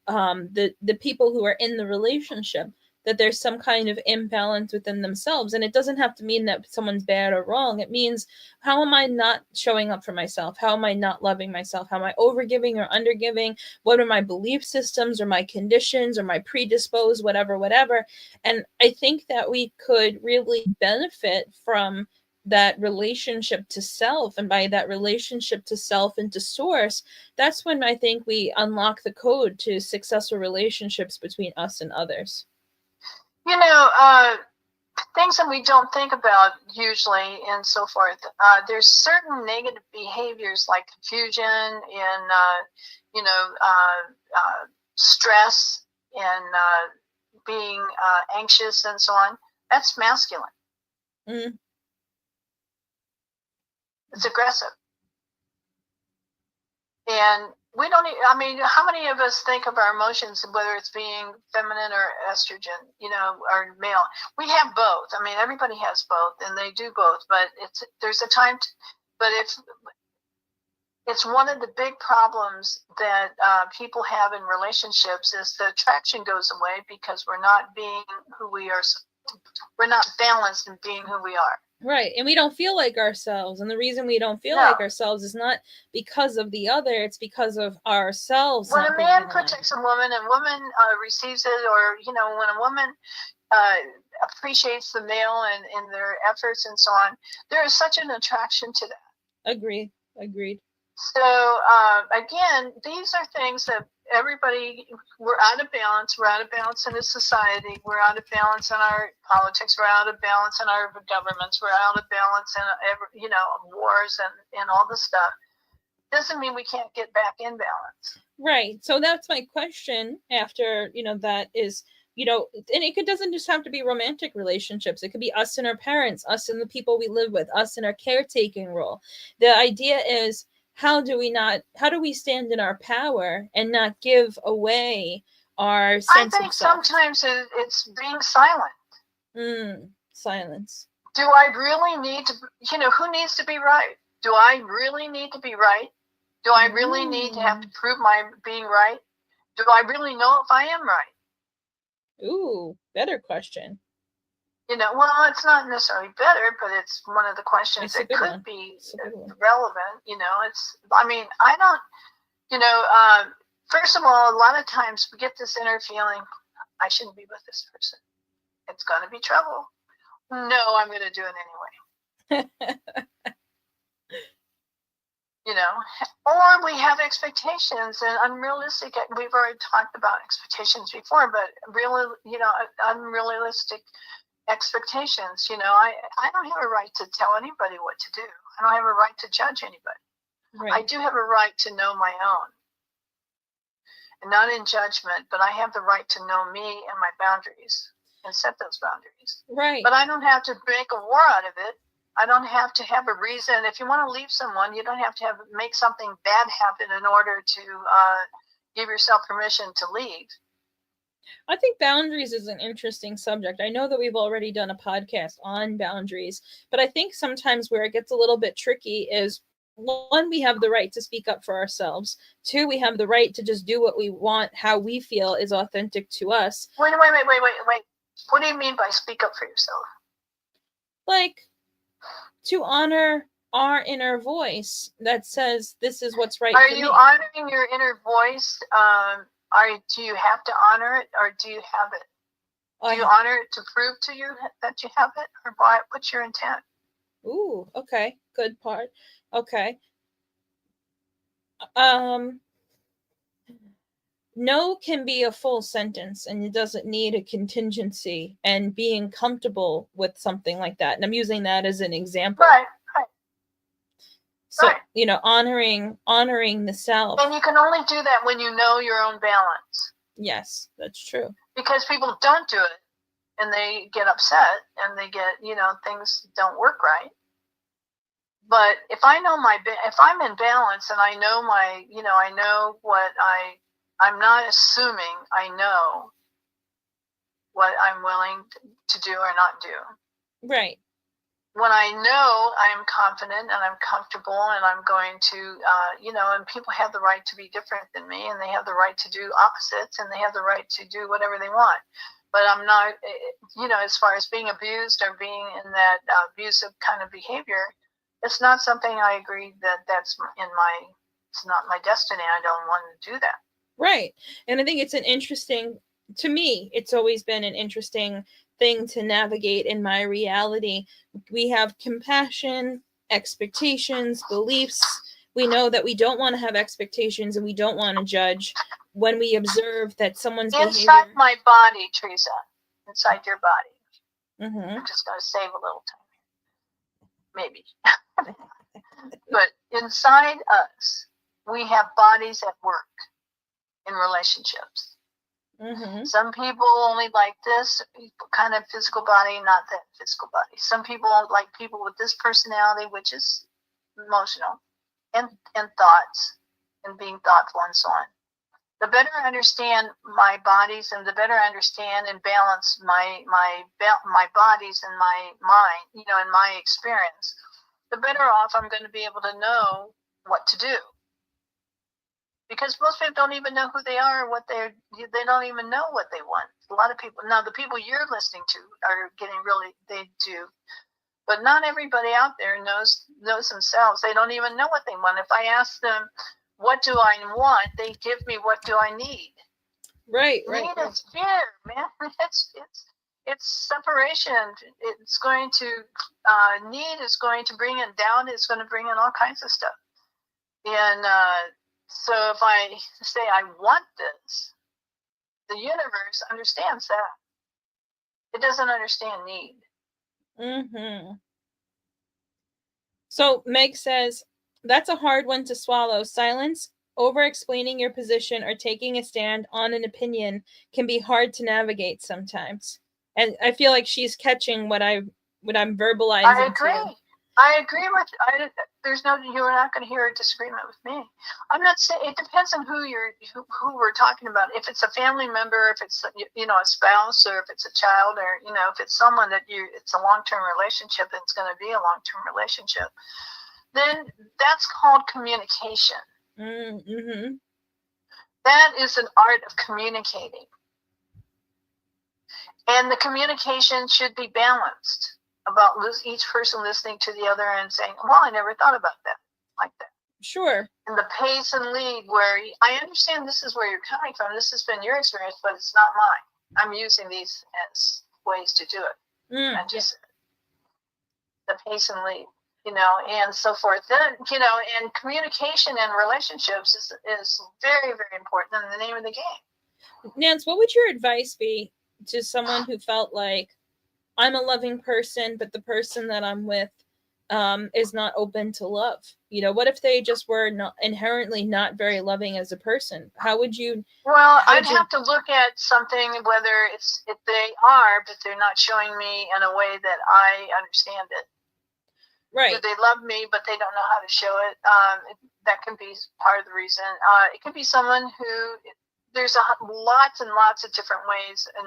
the people who are in the relationship, that there's some kind of imbalance within themselves. And it doesn't have to mean that someone's bad or wrong. It means, how am I not showing up for myself? How am I not loving myself? How am I overgiving or undergiving? What are my belief systems or my conditions or my predisposed, whatever. And I think that we could really benefit from that relationship to self, and by that relationship to self and to source, that's when I think we unlock the code to successful relationships between us and others. Things that we don't think about usually and so forth. There's certain negative behaviors like confusion and, stress and being anxious and so on. That's masculine. Mm. It's aggressive. And we don't, how many of us think of our emotions, whether it's being feminine or estrogen, or male? We have both. Everybody has both and they do both, but there's a time, but It's one of the big problems that people have in relationships is the attraction goes away because we're not being who we are. We're not balanced in being who we are. Right. And we don't feel like ourselves. And the reason we don't feel like ourselves is not because of the other, it's because of ourselves. When a man protects a woman and woman receives it, or, when a woman appreciates the male and their efforts and so on, there is such an attraction to that. Agreed. So, again, these are things that everybody, we're out of balance. We're out of balance in a society. We're out of balance in our politics. We're out of balance in our governments. We're out of balance in, wars and all this stuff. Doesn't mean we can't get back in balance. Right. So that's my question after, that is, and it doesn't just have to be romantic relationships. It could be us and our parents, us and the people we live with, us in our caretaking role. The idea is, how do we stand in our power and not give away our sense of self? I think sometimes it's being silent. Silence. Do I really need to, who needs to be right? Do I really need to be right? Do I really need to have to prove my being right? Do I really know if I am right? Ooh, better question. Well, it's not necessarily better, but it's one of the questions that could be relevant. I don't, first of all, a lot of times we get this inner feeling, I shouldn't be with this person. It's going to be trouble. No, I'm going to do it anyway. Or we have expectations and unrealistic. We've already talked about expectations before, but really, unrealistic expectations. I don't have a right to tell anybody what to do. I don't have a right to judge anybody. Right. I do have a right to know my own, and not in judgment, but I have the right to know me and my boundaries and set those boundaries. Right. But I don't have to make a war out of it. I don't have to have a reason. If you want to leave someone, you don't have to make something bad happen in order to give yourself permission to leave. I think boundaries is an interesting subject. I know that we've already done a podcast on boundaries, but I think sometimes where it gets a little bit tricky is, one, we have the right to speak up for ourselves. Two, we have the right to just do what we want, how we feel is authentic to us. Wait. What do you mean by speak up for yourself? Like, to honor our inner voice that says this is what's right for me. Are you honoring your inner voice? Do you have to honor it, or do you have it? Do you honor it to prove to you that you have it, or what's your intent? Ooh, okay, good part. Okay. No can be a full sentence, and it doesn't need a contingency and being comfortable with something like that. And I'm using that as an example. Right. So, honoring the self. And you can only do that when you know your own balance. Yes, that's true. Because people don't do it, and they get upset, and they get, things don't work right. But if I know if I'm in balance and I know I know what I'm not assuming I know what I'm willing to do or not do. Right. When I know I am confident and I'm comfortable and I'm going to, and people have the right to be different than me, and they have the right to do opposites, and they have the right to do whatever they want. But I'm not, as far as being abused or being in that abusive kind of behavior, it's not something I agree it's not my destiny. I don't want to do that. Right. And I think it's to me, it's always been an interesting thing to navigate in my reality. We have compassion, expectations, beliefs. We know that we don't want to have expectations and we don't want to judge when we observe that someo's inside my body, Teresa, inside your body. Mm-hmm. I'm just going to save a little time, maybe. But inside us, we have bodies at work in relationships. Mm-hmm. Some people only like this kind of physical body, not that physical body. Some people like people with this personality, which is emotional, and thoughts, and being thoughtful and so on. The better I understand my bodies, and the better I understand and balance my bodies and my mind, in my experience, the better off I'm going to be able to know what to do. Because most people don't even know who they are, or they don't even know what they want. A lot of people, now the people you're listening to are getting really, they do, but not everybody out there knows themselves. They don't even know what they want. If I ask them, what do I want? They give me, what do I need? Right. Need is fear, man. It's separation. It's going to need is going to bring in doubt. It's going to bring in all kinds of stuff. And so if I say I want this, the universe understands that. It doesn't understand need. Mm-hmm. So Meg says, that's a hard one to swallow. Silence, over-explaining your position, or taking a stand on an opinion can be hard to navigate sometimes. And I feel like she's catching what I'm verbalizing. I agree. I agree with. There's no. You're not going to hear a disagreement with me. I'm not saying. It depends on who we're talking about. If it's a family member, if it's a spouse, or if it's a child, or if it's someone that it's a long-term relationship, and it's going to be a long-term relationship, then that's called communication. Mm-hmm. That is an art of communicating, and the communication should be balanced. About each person listening to the other and saying, well, I never thought about that like that. Sure. And the pace and lead where I understand this is where you're coming from. This has been your experience, but it's not mine. I'm using these as ways to do it. And just the pace and lead, and so forth. Then, and communication and relationships is very, very important in the name of the game. Nance, what would your advice be to someone who felt like, I'm a loving person, but the person that I'm with is not open to love? What if they just were not inherently not very loving as a person? How would you? Well, I'd have to look at something, whether if they are, but they're not showing me in a way that I understand it. Right. Do they love me, but they don't know how to show it? That can be part of the reason. It could be someone who. There's lots and lots of different ways and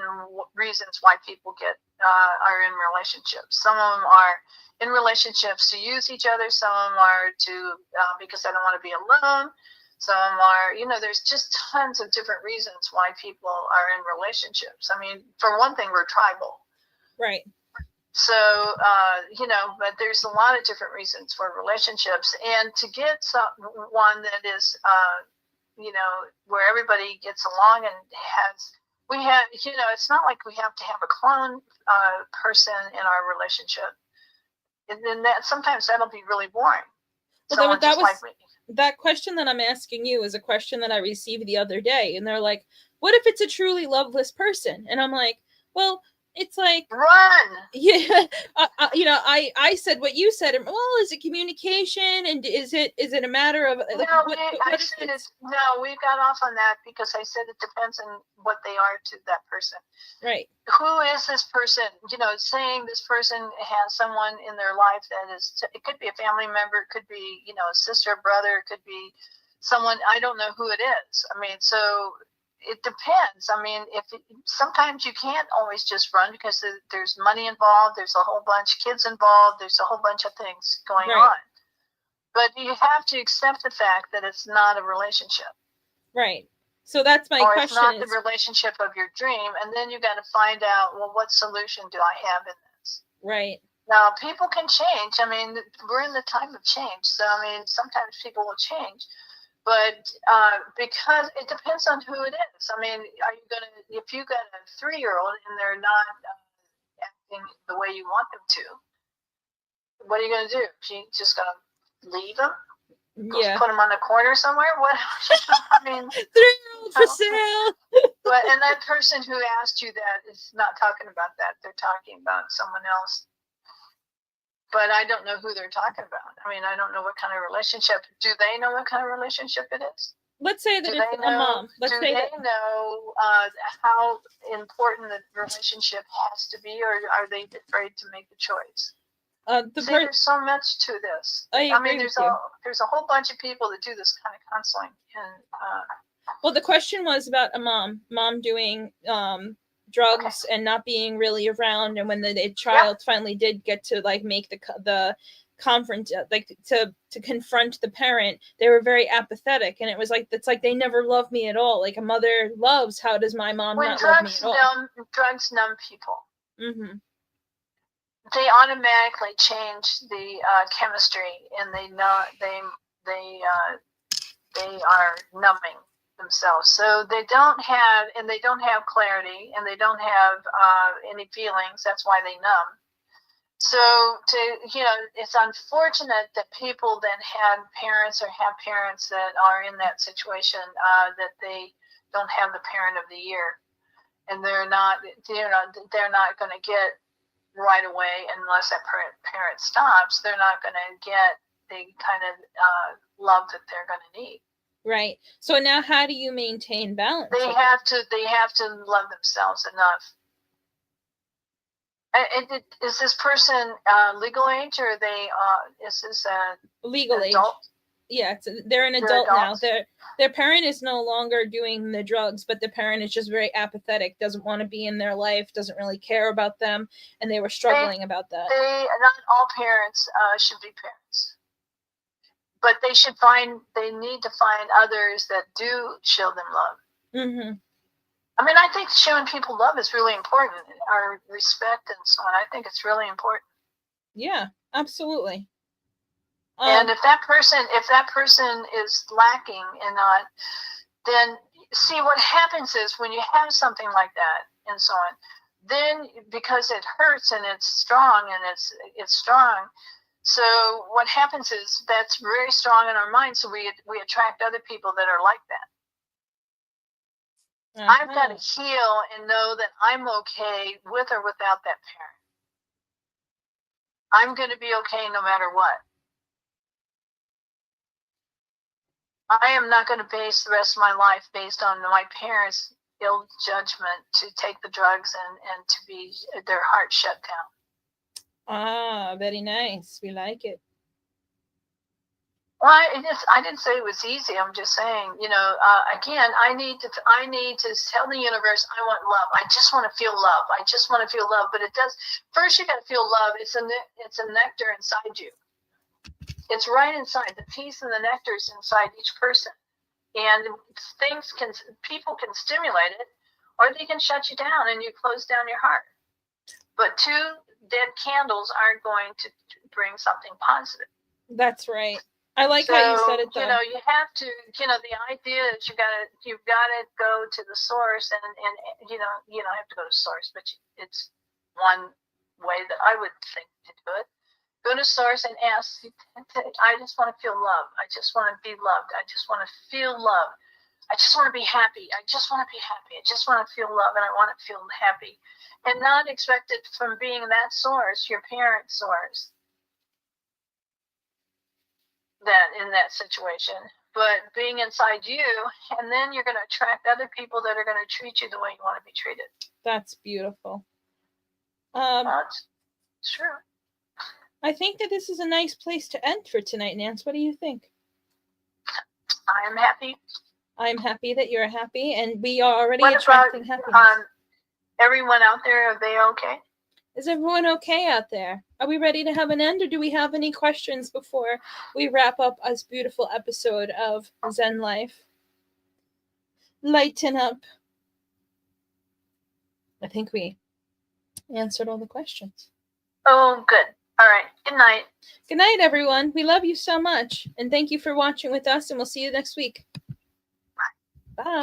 reasons why people are in relationships. Some of them are in relationships to use each other. Some of them are because they don't want to be alone. Some are, there's just tons of different reasons why people are in relationships. I mean, for one thing, we're tribal. Right. So, but there's a lot of different reasons for relationships. And to get one that is, where everybody gets along and it's not like we have to have a clone person in our relationship. And then sometimes that'll be really boring. Well, that question that I'm asking you is a question that I received the other day. And they're like, what if it's a truly loveless person? And I'm like, well, it's like, run. Yeah. I said what you said. Well, is it communication? And is it a matter of we've got off on that because I said it depends on what they are to that person. Right. Who is this person? Saying this person has someone in their life that it could be a family member, it could be, a sister, brother, it could be someone, I don't know who it is. I mean, so it depends. I mean, sometimes you can't always just run because there's money involved, there's a whole bunch of kids involved, there's a whole bunch of things going on. But you have to accept the fact that it's not a relationship. Right. So that's my question. Or it's not the relationship of your dream, and then you got to find out, well, what solution do I have in this? Right. Now, people can change. I mean, we're in the time of change. So, I mean, sometimes people will change. But because it depends on who it is. I mean, if you got a 3-year-old and they're not acting the way you want them to, what are you going to do? You just going to leave them? Yeah. Put them on the corner somewhere? What? I mean, 3-year-old for sale. And that person who asked you that is not talking about that. They're talking about someone else. But I don't know who they're talking about. I mean, I don't know what kind of relationship. Do they know what kind of relationship it is? Let's say that it's a mom. Do they know how important the relationship has to be, or are they afraid to make the choice? There's so much to this. I mean, there's a whole bunch of people that do this kind of counseling. Well, the question was about a mom doing drugs and not being really around, and when the child finally did get to like make the to confront the parent. They were very apathetic, and it was like, it's like they never loved me at all. Like a mother loves, how does my mom when not love me at all? drugs numb people. Mm-hmm. They automatically change the chemistry, and they are numbing themselves. So they don't have clarity, and they don't have any feelings. That's why they numb. So it's unfortunate that people then have parents that are in that situation, that they don't have the parent of the year, and they're not going to get right away unless that parent stops. They're not going to get the kind of love that they're going to need. Right. So now, how do you maintain balance? They have to love themselves enough. Is this person legal age, or is this legal adult? Age? Yeah, they're an adult now. Their parent is no longer doing the drugs, but the parent is just very apathetic, doesn't want to be in their life, doesn't really care about them, and they were struggling about that. Not all parents should be parents, but they need to find others that do show them love. Mm-hmm. I mean, I think showing people love is really important, or respect and so on. I think it's really important. Yeah, absolutely. And if that person is lacking in that, then see what happens is when you have something like that and so on, then because it hurts and it's strong and it's strong. So what happens is that's very strong in our mind. So we attract other people that are like that. I've got to heal and know that I'm okay with or without that parent. I'm going to be okay no matter what. I am not going to base the rest of my life based on my parents' ill judgment to take the drugs and to be their heart shut down. Ah, very nice. We like it. Well, I didn't say it was easy. I'm just saying, again, I need to tell the universe I want love. I just want to feel love. I just want to feel love. But first you got to feel love. It's a nectar inside you. It's right inside. The peace and the nectar is inside each person. And people can stimulate it, or they can shut you down and you close down your heart. But 2 dead candles aren't going to bring something positive. That's right. I like how you said it, though. You have to, the idea is you've got to go to the source, and you don't have to go to source, but it's one way that I would think to do it. Go to source and ask, I just want to feel love. I just want to be loved. I just want to feel love. I just want to be happy. I just want to be happy. I just want to feel love, and I want to feel happy. And not expect it from being that source, your parent source, that in that situation, but being inside you, and then you're going to attract other people that are going to treat you the way you want to be treated. That's beautiful. That's true. I think that this is a nice place to end for tonight, Nance. What do you think? I am happy. I'm happy that you're happy, and we are already attracting happiness. Everyone out there, are they okay? Is everyone okay out there? Are we ready to have an end, or do we have any questions before we wrap up this beautiful episode of Zen Life? Lighten up. I think we answered all the questions. Oh, good. All right. Good night. Good night, everyone. We love you so much, and thank you for watching with us, and we'll see you next week. Bye. Bye.